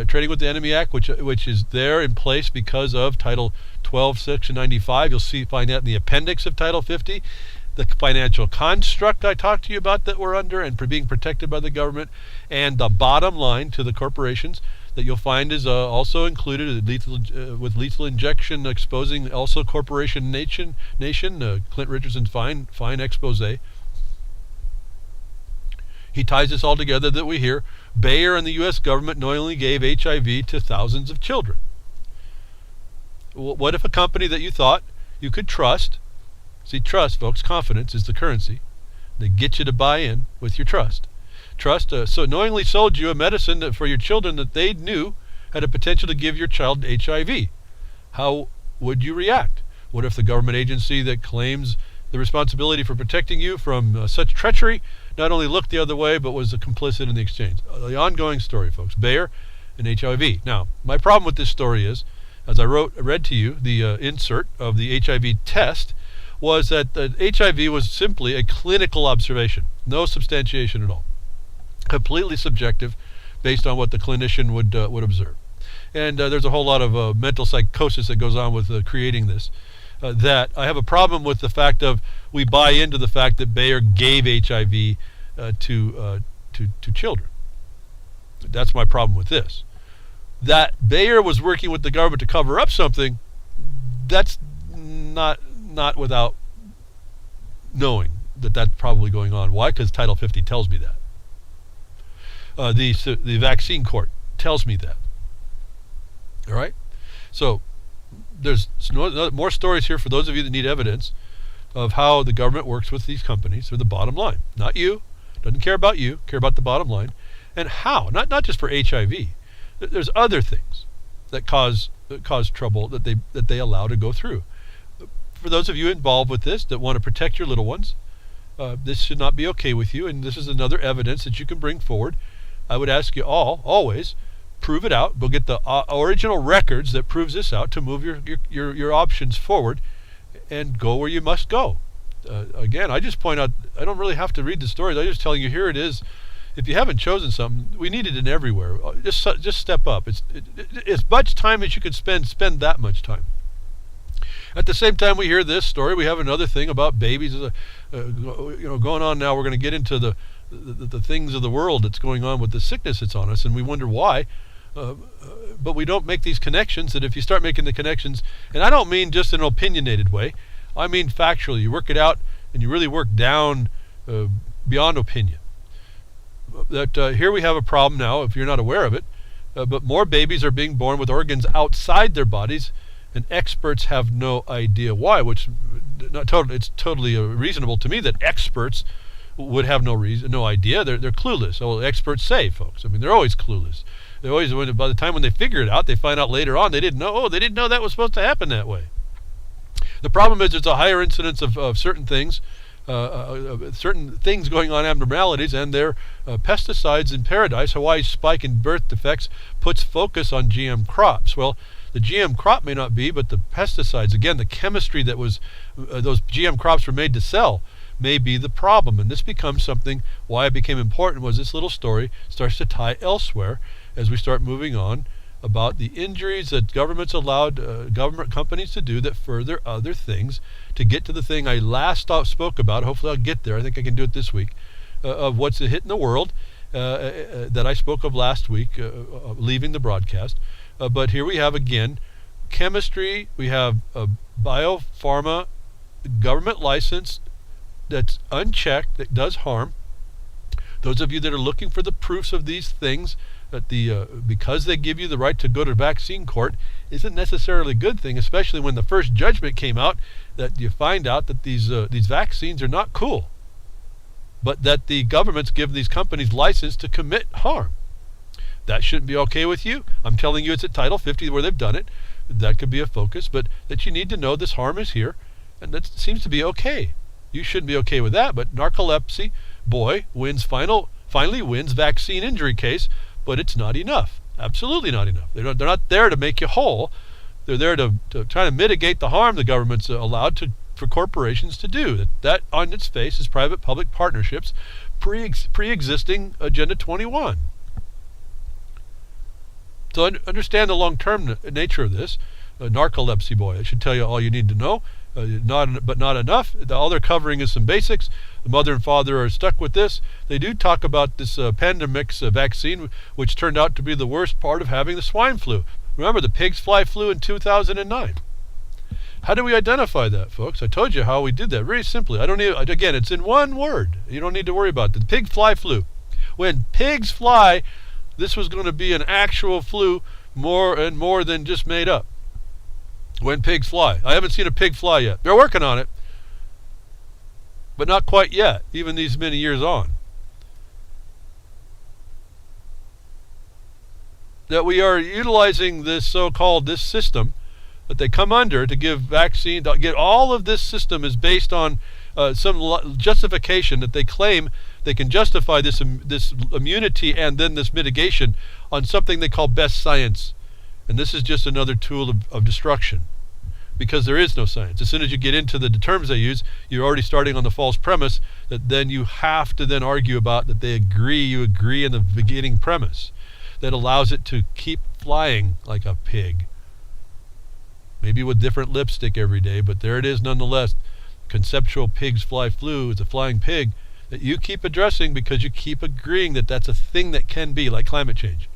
Trading with the Enemy Act, which is there in place because of Title 12, Section 95. You'll find that in the appendix of Title 50. The financial construct I talked to you about that we're under and being protected by the government, and the bottom line to the corporations that you'll find is also included with lethal injection, exposing also corporation nation. Clint Richardson's fine expose. He ties this all together that we hear. Bayer and the U.S. government knowingly gave HIV to thousands of children. What if a company that you thought you could trust, see, trust, folks, confidence is the currency. They get you to buy in with your trust. So knowingly sold you a medicine for your children that they knew had a potential to give your child HIV. How would you react? What if the government agency that claims the responsibility for protecting you from such treachery not only looked the other way, but was complicit in the exchange? The ongoing story, folks, Bayer and HIV. Now, my problem with this story is, as I read to you, the insert of the HIV test was that HIV was simply a clinical observation, no substantiation at all, completely subjective, based on what the clinician would observe. And there's a whole lot of mental psychosis that goes on with creating this. That I have a problem with the fact of we buy into the fact that Bayer gave HIV to children. That's my problem with this. That Bayer was working with the government to cover up something, that's not without knowing that that's probably going on. Why? Because Title 50 tells me that. The vaccine court tells me that. All right? So there's more stories here for those of you that need evidence of how the government works with these companies for the bottom line. Not you. Doesn't care about you. Care about the bottom line. And how. Not just for HIV. There's other things that cause trouble that they allow to go through. For those of you involved with this that want to protect your little ones, this should not be okay with you, and this is another evidence that you can bring forward. I would ask you all, always, prove it out. Go get the original records that proves this out to move your options forward and go where you must go. Again, I just point out, I don't really have to read the stories. I'm just telling you, here it is. If you haven't chosen something, we need it in everywhere. Just step up. It's as much time as you can spend that much time. At the same time we hear this story, we have another thing about babies. Going on now. We're going to get into the things of the world that's going on with the sickness that's on us, and we wonder why. But we don't make these connections. That if you start making the connections, and I don't mean just in an opinionated way, I mean factually. You work it out, and you really work down beyond opinion. That here we have a problem now, if you're not aware of it, but more babies are being born with organs outside their bodies, and experts have no idea why, which it's totally reasonable to me that experts would have no idea. They're clueless. So experts say, folks. I mean, they're always clueless. They always, by the time when they figure it out, they find out later on they didn't know. Oh, they didn't know that was supposed to happen that way. The problem is there's a higher incidence of certain things. Certain things going on, abnormalities, and their pesticides in paradise. Hawaii's spike in birth defects puts focus on GM crops. Well, the GM crop may not be, but the pesticides, again, the chemistry that was those GM crops were made to sell, may be the problem. And this becomes something, why it became important was this little story starts to tie elsewhere as we start moving on about the injuries that governments allowed government companies to do that further other things to get to the thing I last spoke about. Hopefully I'll get there. I think I can do it this week. Of what's hitting the world that I spoke of last week, leaving the broadcast. But here we have, again, chemistry. We have a biopharma government license that's unchecked, that does harm. Those of you that are looking for the proofs of these things, that because they give you the right to go to vaccine court, isn't necessarily a good thing, especially when the first judgment came out that you find out that these vaccines are not cool, but that the governments give these companies license to commit harm. That shouldn't be okay with you. I'm telling you, it's at Title 50 where they've done it. That could be a focus, but that you need to know this harm is here, and that seems to be okay. You shouldn't be okay with that, but narcolepsy, boy, finally wins vaccine injury case, but it's not enough. Absolutely not enough. They're not there to make you whole. They're there to try to mitigate the harm the government's allowed for corporations to do. That on its face is private-public partnerships pre-existing Agenda 21. So understand the long-term nature of this. Narcolepsy, boy, it should tell you all you need to know. But not enough. All they're covering is some basics. The mother and father are stuck with this. They do talk about this Pandemrix vaccine, which turned out to be the worst part of having the swine flu. Remember the pig's fly flu in 2009. How do we identify that, folks? I told you how we did that very simply. Again, it's in one word. You don't need to worry about it. The pig fly flu. When pigs fly, this was going to be an actual flu, more than just made up. When pigs fly. I haven't seen a pig fly yet. They're working on it, but not quite yet, even these many years on. That we are utilizing this this system that they come under to give vaccine, get all of this system is based on some justification that they claim they can justify this immunity and then this mitigation on something they call best science. And this is just another tool of destruction, because there is no science. As soon as you get into the terms they use, you're already starting on the false premise that then you have to then argue about that you agree in the beginning premise that allows it to keep flying like a pig. Maybe with different lipstick every day, but there it is nonetheless. Conceptual pigs fly flu is a flying pig that you keep addressing because you keep agreeing that that's a thing that can be, like climate change.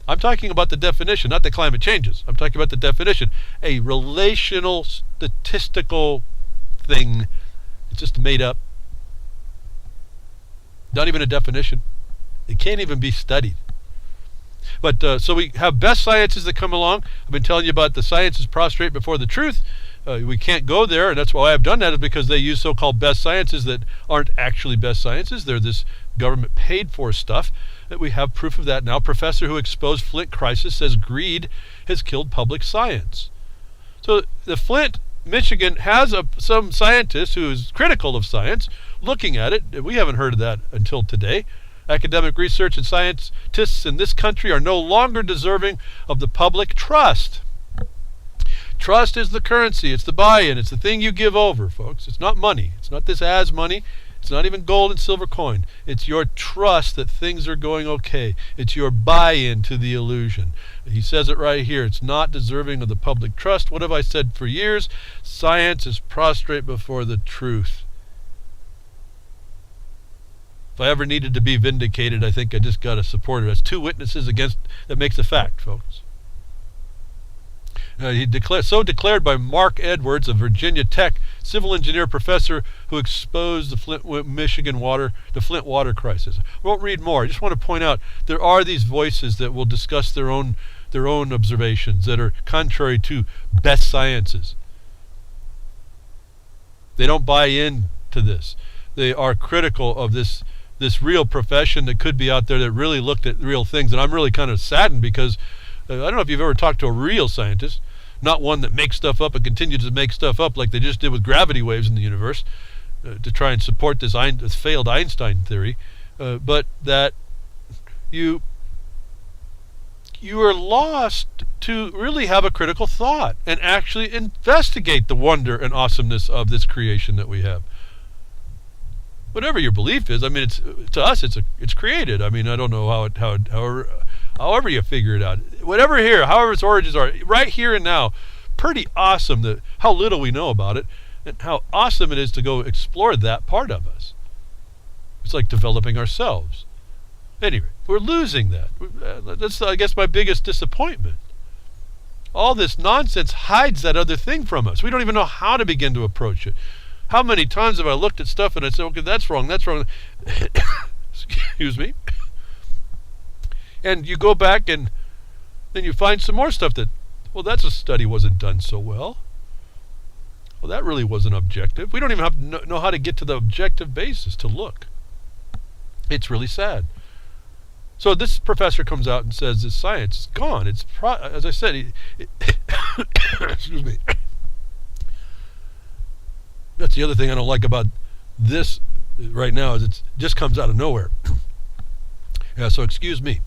I'm talking about the definition, not the climate changes. I'm talking about the definition. A relational, statistical thing. It's just made up. Not even a definition. It can't even be studied. But so we have best sciences that come along. I've been telling you about the science is prostrate before the truth. We can't go there, and that's why I've done that, is because they use so-called best sciences that aren't actually best sciences. They're this government paid for stuff. That we have proof of that now. Professor who exposed Flint crisis says greed has killed public science. So the Flint, Michigan has some scientist who is critical of science looking at it. We haven't heard of that until today. Academic research and scientists in this country are no longer deserving of the public trust. Trust is the currency. It's the buy-in. It's the thing you give over, folks. It's not money. It's not this as money. It's not even gold and silver coin. It's your trust that things are going okay. It's your buy-in to the illusion. He says it right here. It's not deserving of the public trust. What have I said for years? Science is prostrate before the truth. If I ever needed to be vindicated, I think I just got to support it. As two witnesses against that makes a fact, folks. He declared by Mark Edwards, a Virginia Tech civil engineer professor who exposed the Flint water crisis. I won't read more. I just want to point out there are these voices that will discuss their own observations that are contrary to best sciences. They don't buy in to this. They are critical of this real profession that could be out there that really looked at real things. And I'm really kind of saddened because I don't know if you've ever talked to a real scientist, not one that makes stuff up and continues to make stuff up like they just did with gravity waves in the universe to try and support this failed Einstein theory, but that you are lost to really have a critical thought and actually investigate the wonder and awesomeness of this creation that we have. Whatever your belief is, I mean, to us, it's created. I mean, I don't know however you figure it out. Whatever here, however its origins are, right here and now, pretty awesome that how little we know about it and how awesome it is to go explore that part of us. It's like developing ourselves. Anyway, we're losing that. That's, I guess, my biggest disappointment. All this nonsense hides that other thing from us. We don't even know how to begin to approach it. How many times have I looked at stuff and I said, okay, that's wrong. Excuse me. And you go back and then you find some more stuff that, well, that's a study wasn't done so well. Well, that really wasn't objective. We don't even have to know how to get to the objective basis to look. It's really sad. So this professor comes out and says this science is gone. As I said, excuse me. That's the other thing I don't like about this right now is it just comes out of nowhere. Yeah, so excuse me.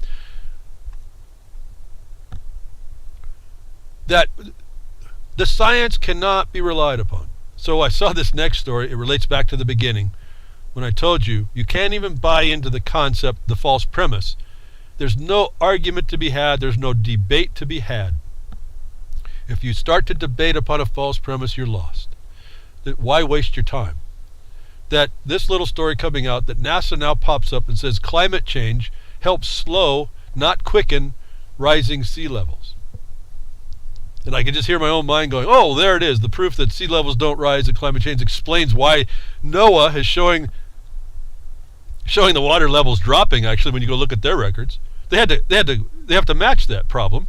That the science cannot be relied upon. So I saw this next story. It relates back to the beginning when I told you can't even buy into the concept, the false premise. There's no argument to be had. There's no debate to be had. If you start to debate upon a false premise, you're lost. Why waste your time? That this little story coming out that NASA now pops up and says climate change helps slow, not quicken, rising sea levels. And I can just hear my own mind going, oh, there it is. The proof that sea levels don't rise and climate change explains why NOAA is showing the water levels dropping, actually, when you go look at their records. They have to match that problem.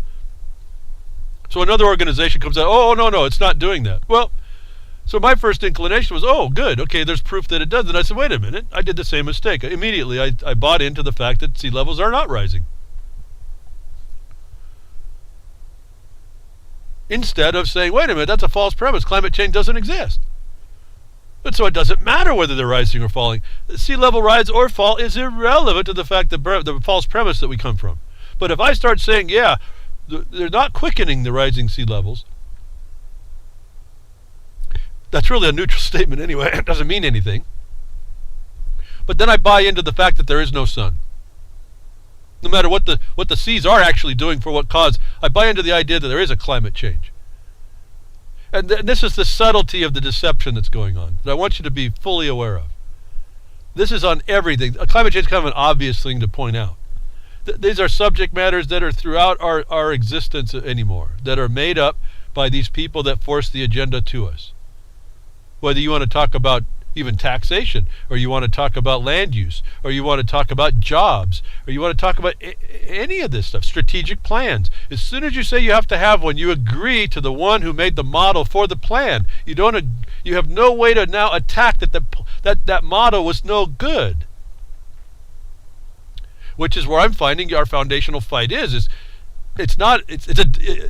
So another organization comes out, oh, no, it's not doing that. Well, so my first inclination was, oh, good, okay, there's proof that it does. And I said, wait a minute, I did the same mistake. Immediately, I bought into the fact that sea levels are not rising. Instead of saying, wait a minute, that's a false premise. Climate change doesn't exist. But so it doesn't matter whether they're rising or falling. Sea level rise or fall is irrelevant to the fact that the false premise that we come from. But if I start saying, yeah, they're not quickening the rising sea levels, that's really a neutral statement anyway. It doesn't mean anything. But then I buy into the fact that there is no sun. No matter what the seas are actually doing for what cause, I buy into the idea that there is a climate change. And this is the subtlety of the deception that's going on, that I want you to be fully aware of. This is on everything. Climate change is kind of an obvious thing to point out. These are subject matters that are throughout our existence anymore, that are made up by these people that force the agenda to us. Whether you want to talk about even taxation, or you want to talk about land use, or you want to talk about jobs, or you want to talk about any of this stuff, strategic plans. As soon as you say you have to have one, you agree to the one who made the model for the plan. You have no way to now attack that model was no good. Which is where I'm finding our foundational fight is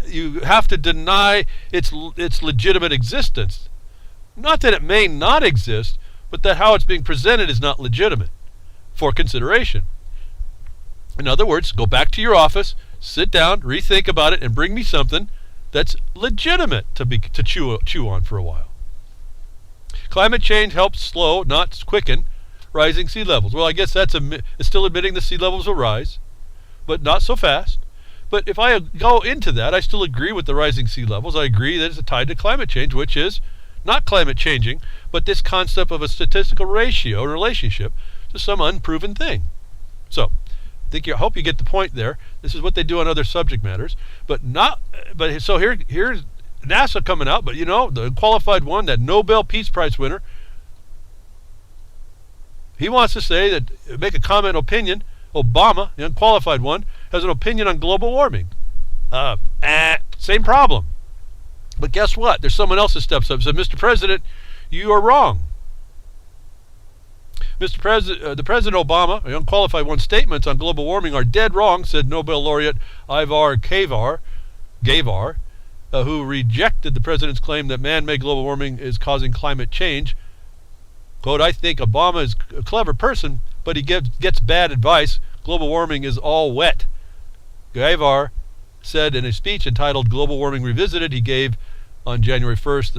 you have to deny its legitimate existence. Not that it may not exist, but that how it's being presented is not legitimate for consideration. In other words, go back to your office, sit down, rethink about it, and bring me something that's legitimate to chew on for a while. Climate change helps slow, not quicken, rising sea levels. Well, I guess it's still admitting the sea levels will rise, but not so fast. But if I go into that, I still agree with the rising sea levels. I agree that it's tied to climate change, which is not climate changing, but this concept of a statistical ratio and relationship to some unproven thing. So, I hope you get the point there. This is what they do on other subject matters, so here's NASA coming out, but the unqualified one, that Nobel Peace Prize winner, he wants to say that, make a comment, opinion. Obama, the unqualified one, has an opinion on global warming. Same problem. But guess what? There's someone else that steps up and says, Mr. President, you are wrong. The President Obama, the unqualified one's statements on global warming are dead wrong, said Nobel laureate Ivar Gavar, who rejected the president's claim that man-made global warming is causing climate change. Quote, I think Obama is a clever person, but he gets bad advice. Global warming is all wet. Gavar said in a speech entitled Global Warming Revisited he gave on January 1st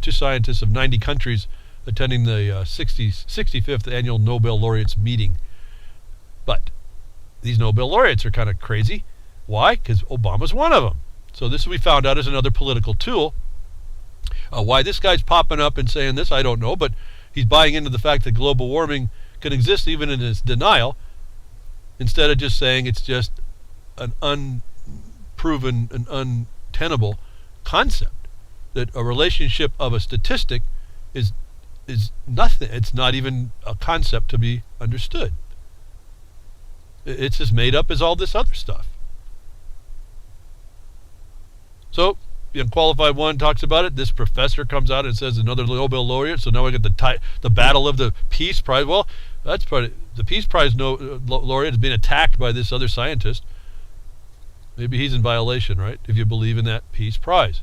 to scientists of 90 countries attending the 65th annual Nobel laureates meeting. But these Nobel laureates are kind of crazy. Why? Because Obama's one of them. So this we found out is another political tool. Why this guy's popping up and saying this, I don't know, but he's buying into the fact that global warming can exist even in its denial, instead of just saying it's just an unproven and untenable concept, that a relationship of a statistic is nothing. It's not even a concept to be understood. It's as made up as all this other stuff. So the unqualified one talks about it. This professor comes out and says another Nobel laureate. So now we get the battle of the Peace Prize. Well, that's probably the Peace Prize laureate is being attacked by this other scientist. Maybe he's in violation, right? If you believe in that Peace Prize,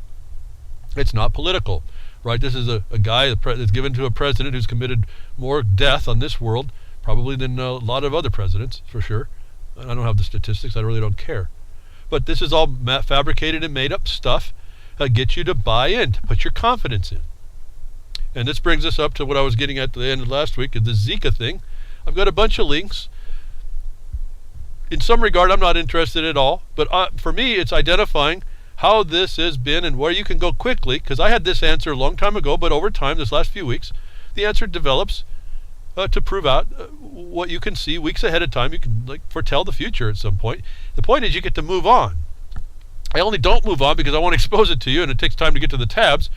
it's not political. Right, this is a guy that's given to a president who's committed more death on this world probably than a lot of other presidents, for sure. I don't have the statistics. I really don't care. But this is all fabricated and made up stuff that gets you to buy in, to put your confidence in. And this brings us up to what I was getting at the end of last week, the Zika thing. I've got a bunch of links. In some regard, I'm not interested at all. But for me, it's identifying how this has been and where you can go quickly, because I had this answer a long time ago, but over time, this last few weeks, the answer develops to prove out what you can see weeks ahead of time. You can foretell the future at some point. The point is you get to move on. I only don't move on because I want to expose it to you, and it takes time to get to the tabs.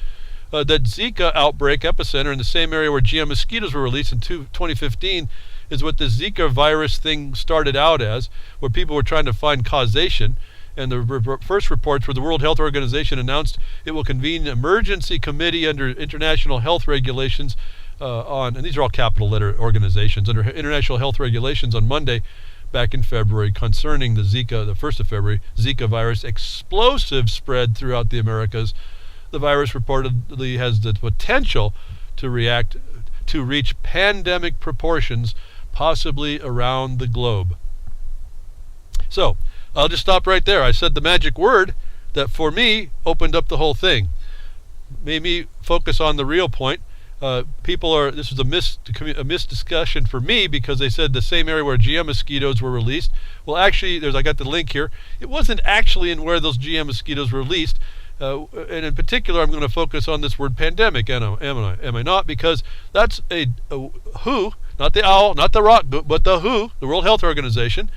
That Zika outbreak epicenter in the same area where GM mosquitoes were released in 2015 is what the Zika virus thing started out as, where people were trying to find causation. And the first reports where the World Health Organization announced it will convene an emergency committee under international health regulations and these are all capital letter organizations, under international health regulations on Monday back in February concerning the 1st of February, Zika virus explosive spread throughout the Americas. The virus reportedly has the potential to reach pandemic proportions, possibly around the globe. So, I'll just stop right there. I said the magic word that for me opened up the whole thing. Made me focus on the real point. This was a missed discussion for me because they said the same area where GM mosquitoes were released. Well, actually, I got the link here. It wasn't actually in where those GM mosquitoes were released. And in particular, I'm going to focus on this word pandemic. Am I not? Because that's a WHO, not the owl, not the rock, but the WHO, the World Health Organization,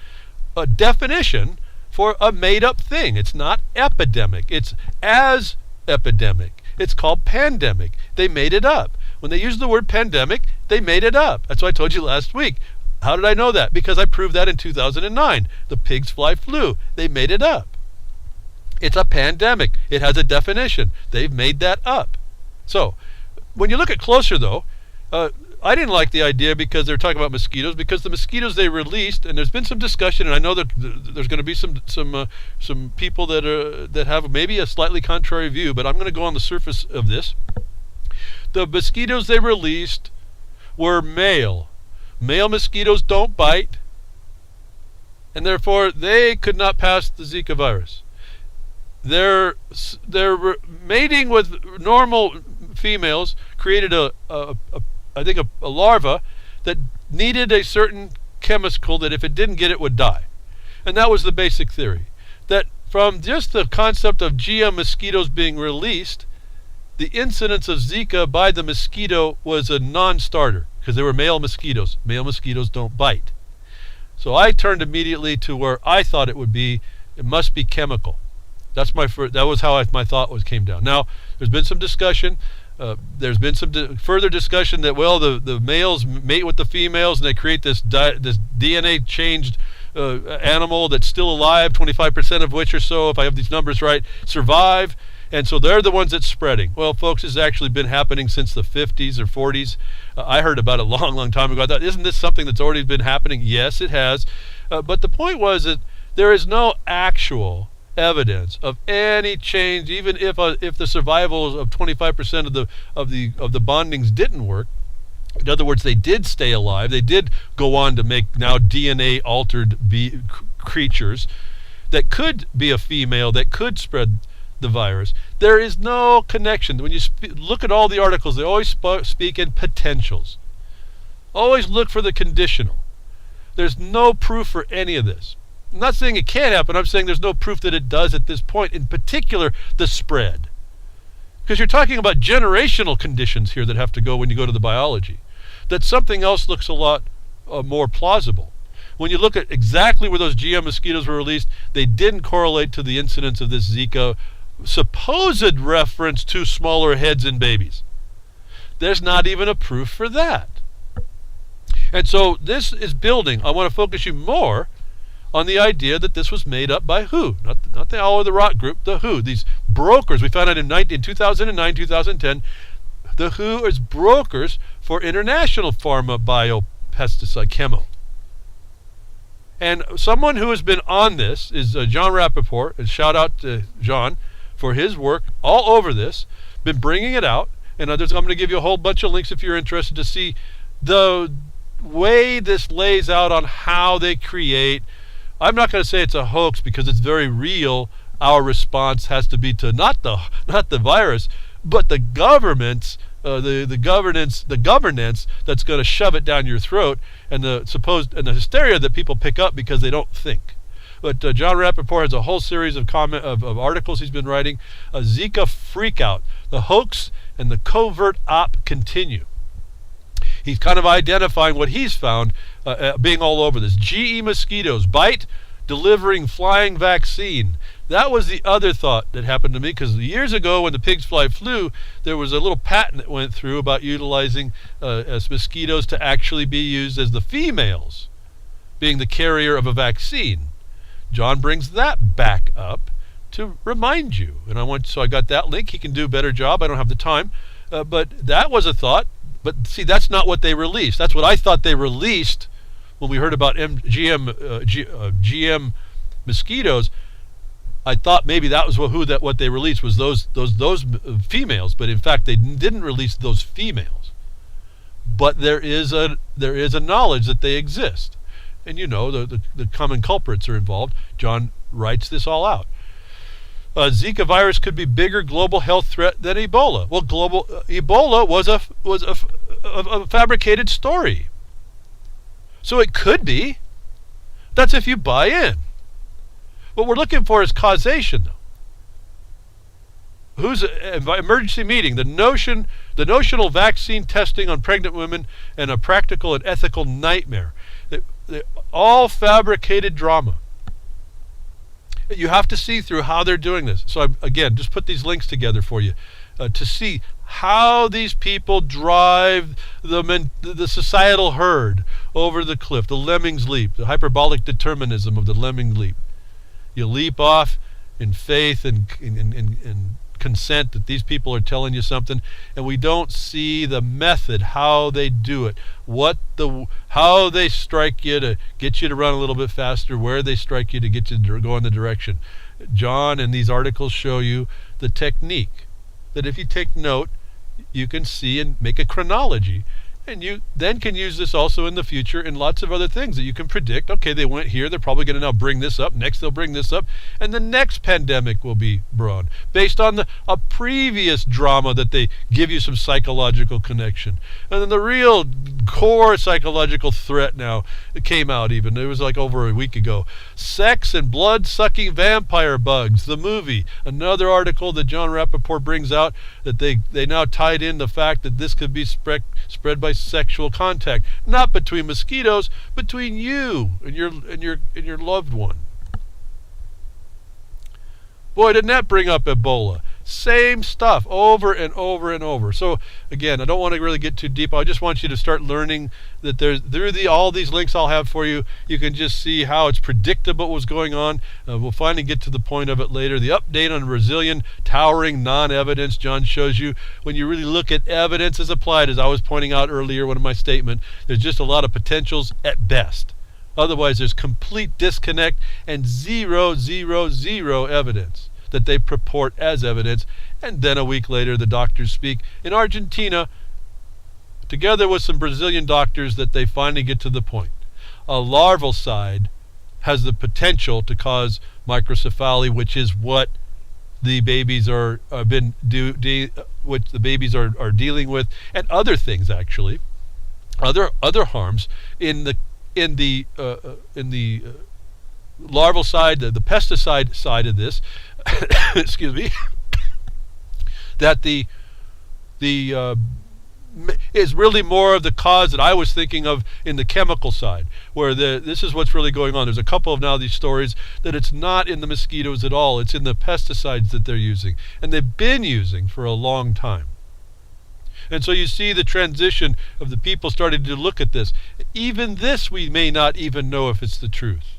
a definition for a made-up thing. It's not epidemic. It's as epidemic. It's called pandemic. They made it up. When they used the word pandemic, they made it up. That's what I told you last week. How did I know that? Because I proved that in 2009. The pigs fly flu. They made it up. It's a pandemic. It has a definition. They've made that up. So, when you look at closer, though, I didn't like the idea because they're talking about mosquitoes, because the mosquitoes they released, and there's been some discussion, and I know that there's going to be some people that have maybe a slightly contrary view, but I'm going to go on the surface of this. The mosquitoes they released were male. Male mosquitoes don't bite, and therefore they could not pass the Zika virus. their mating with normal females created I think a larva that needed a certain chemical that if it didn't get it would die. And that was the basic theory. That from just the concept of GM mosquitoes being released, the incidence of Zika by the mosquito was a non-starter because they were male mosquitoes. Male mosquitoes don't bite. So I turned immediately to where I thought it would be. It must be chemical. That was how my thought came down. Now, there's been some discussion. There's been some further discussion that, well, the males mate with the females and they create this DNA changed animal that's still alive, 25% of which or so, if I have these numbers right, survive. And so they're the ones that's spreading. Well, folks, it's actually been happening since the 50s or 40s. I heard about it a long, long time ago. I thought, isn't this something that's already been happening? Yes, it has. But the point was that there is no actual evidence of any change, even if the survival of 25% of the bondings didn't work. In other words, they did stay alive. They did go on to make now DNA altered creatures that could be a female that could spread the virus. There is no connection. When you look at all the articles, they always speak in potentials. Always look for the conditional. There's no proof for any of this. I'm not saying it can't happen. I'm saying there's no proof that it does at this point, in particular the spread. Because you're talking about generational conditions here that have to go when you go to the biology. That something else looks a lot more plausible. When you look at exactly where those GM mosquitoes were released, they didn't correlate to the incidence of this Zika supposed reference to smaller heads in babies. There's not even a proof for that. And so this is building. I want to focus you more on the idea that this was made up by who? Not the All of the Rock group, the WHO. These brokers, we found out in 2009, 2010, the WHO is brokers for international pharma biopesticide chemo. And someone who has been on this is John Rappaport, and shout out to John for his work all over this, been bringing it out, and others. I'm going to give you a whole bunch of links if you're interested to see the way this lays out on how they create. I'm not going to say it's a hoax because it's very real. Our response has to be to not the virus, but the government's the governance that's going to shove it down your throat, and the hysteria that people pick up because they don't think. But John Rappaport has a whole series of articles he's been writing. Zika freakout, the hoax and the covert op continue. He's kind of identifying what he's found being all over this. GE mosquitoes bite, delivering flying vaccine. That was the other thought that happened to me, because years ago when the pig's fly flu, there was a little patent that went through about utilizing mosquitoes to actually be used as the females being the carrier of a vaccine. John brings that back up to remind you. And so I got that link. He can do a better job. I don't have the time. But that was a thought. But see, that's not what they released. That's what I thought they released when we heard about GM mosquitoes. I thought maybe that was what they released was those females, but in fact they didn't release those females. But there is a knowledge that they exist, and the common culprits are involved. John writes this all out. Zika virus could be bigger global health threat than Ebola. Well, Ebola was a fabricated story, so it could be. That's if you buy in. What we're looking for is causation, though. Who's emergency meeting? The notional vaccine testing on pregnant women, and a practical and ethical nightmare. They're all fabricated drama. You have to see through how they're doing this. So again, just put these links together for you to see how these people drive the societal herd over the cliff. The lemmings leap, the hyperbolic determinism of the lemming leap. You leap off in faith and consent that these people are telling you something, and we don't see the method, how they do it, how they strike you to get you to run a little bit faster, where they strike you to get you to go in the direction. John and these articles show you the technique that if you take note, you can see and make a chronology And you then can use this also in the future in lots of other things that you can predict. Okay, they went here. They're probably going to now bring this up. Next, they'll bring this up. And the next pandemic will be brought based on a previous drama that they give you some psychological connection. And then the real core psychological threat now, it came out even. It was like over a week ago. Sex and blood-sucking vampire bugs, the movie. Another article that John Rappaport brings out that they now tied in the fact that this could be spread by sexual contact, not between mosquitoes, between you and your loved one. Boy, didn't that bring up Ebola? Same stuff over and over and over. So again, I don't want to really get too deep. I just want you to start learning that through all these links I'll have for you, you can just see how it's predictable what was going on. We'll finally get to the point of it later. The update on Brazilian towering non-evidence. John shows you when you really look at evidence as applied, as I was pointing out earlier, one of my statement, there's just a lot of potentials at best. Otherwise, there's complete disconnect and zero evidence that they purport as evidence. And then a week later, the doctors speak in Argentina, together with some Brazilian doctors, that they finally get to the point. A larval side has the potential to cause microcephaly, which is what the babies are dealing with, and other things actually, other harms in the larval side, the pesticide side of this. Excuse me. That the is really more of the cause that I was thinking of in the chemical side, where this is what's really going on. There's a couple of now these stories that it's not in the mosquitoes at all. It's in the pesticides that they're using, and they've been using for a long time. And so you see the transition of the people starting to look at this. Even this we may not even know if it's the truth.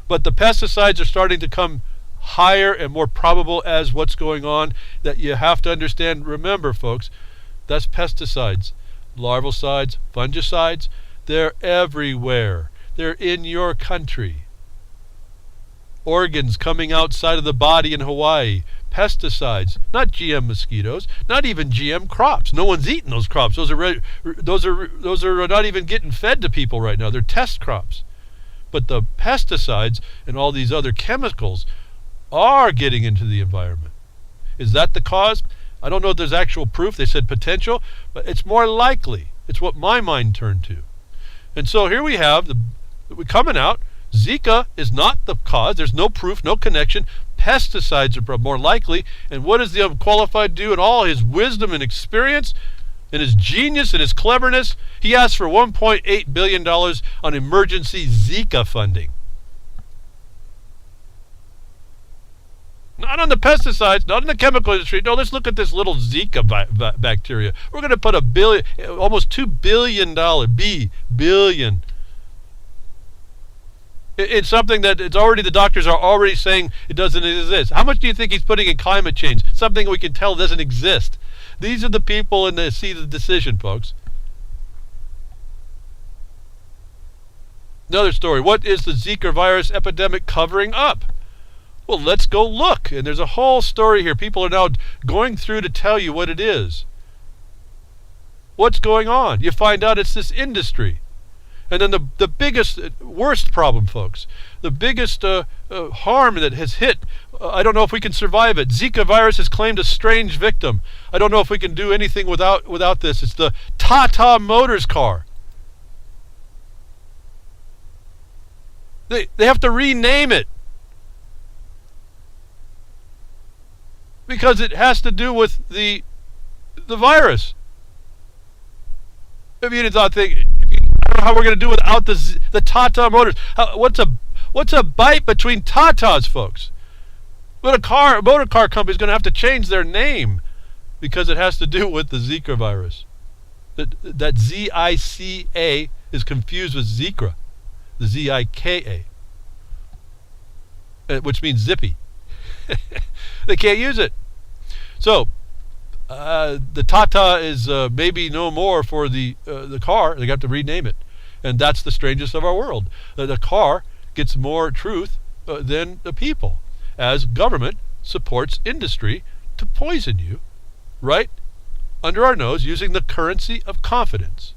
But the pesticides are starting to come higher and more probable as what's going on, that you have to understand. Remember, folks, that's pesticides. Larvicides, fungicides, they're everywhere. They're in your country. Organs coming outside of the body in Hawaii. Pesticides, not GM mosquitoes, not even GM crops. No one's eating those crops. Those are not even getting fed to people right now. They're test crops. But the pesticides and all these other chemicals are getting into the environment. Is that the cause? I don't know if there's actual proof. They said potential, but it's more likely. It's what my mind turned to. And so here we have coming out. Zika is not the cause. There's no proof, no connection. Pesticides are more likely. And what does the unqualified do in all his wisdom and experience, and his genius and his cleverness? He asked for $1.8 billion on emergency Zika funding. Not on the pesticides, not in the chemical industry. No, let's look at this little Zika bacteria. We're going to put almost $2 billion, billion, it's something that the doctors are already saying it doesn't exist. How much do you think he's putting in climate change? Something we can tell doesn't exist. These are the people in the seat of the decision, folks. Another story. What is the Zika virus epidemic covering up? Well, let's go look. And there's a whole story here. People are now going through to tell you what it is. What's going on? You find out it's this industry. And then the biggest, worst problem, folks, the biggest harm that has hit, I don't know if we can survive it. Zika virus has claimed a strange victim. I don't know if we can do anything without this. It's the Tata Motors car. They have to rename it because it has to do with the virus. If you did not think, I don't know how we're going to do without the Tata Motors. What's a bite between Tatas, folks? But a motor car company is going to have to change their name because it has to do with the Zika virus. That Z-I-C-A is confused with Zika, the Z-I-K-A, which means zippy. They can't use it. So the Tata is maybe no more for the car. They got to rename it, and that's the strangest of our world. The car gets more truth than the people, as government supports industry to poison you, right under our nose using the currency of confidence,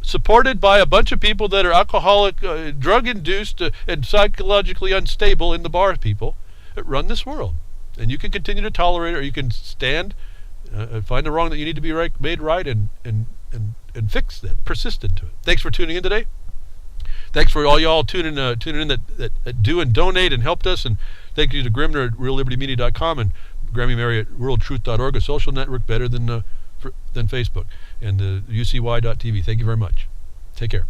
supported by a bunch of people that are alcoholic, drug-induced, and psychologically unstable in the bar people that run this world. And you can continue to tolerate it, or you can stand, find the wrong that you need to be made right, and fix that, persistent to it. Thanks for tuning in today. Thanks for all y'all tuning in that do and donate and helped us. And thank you to Grimner at reallibertymedia.com and Grammy Mary at worldtruth.org, a social network better than Facebook, and UCY.tv. Thank you very much. Take care.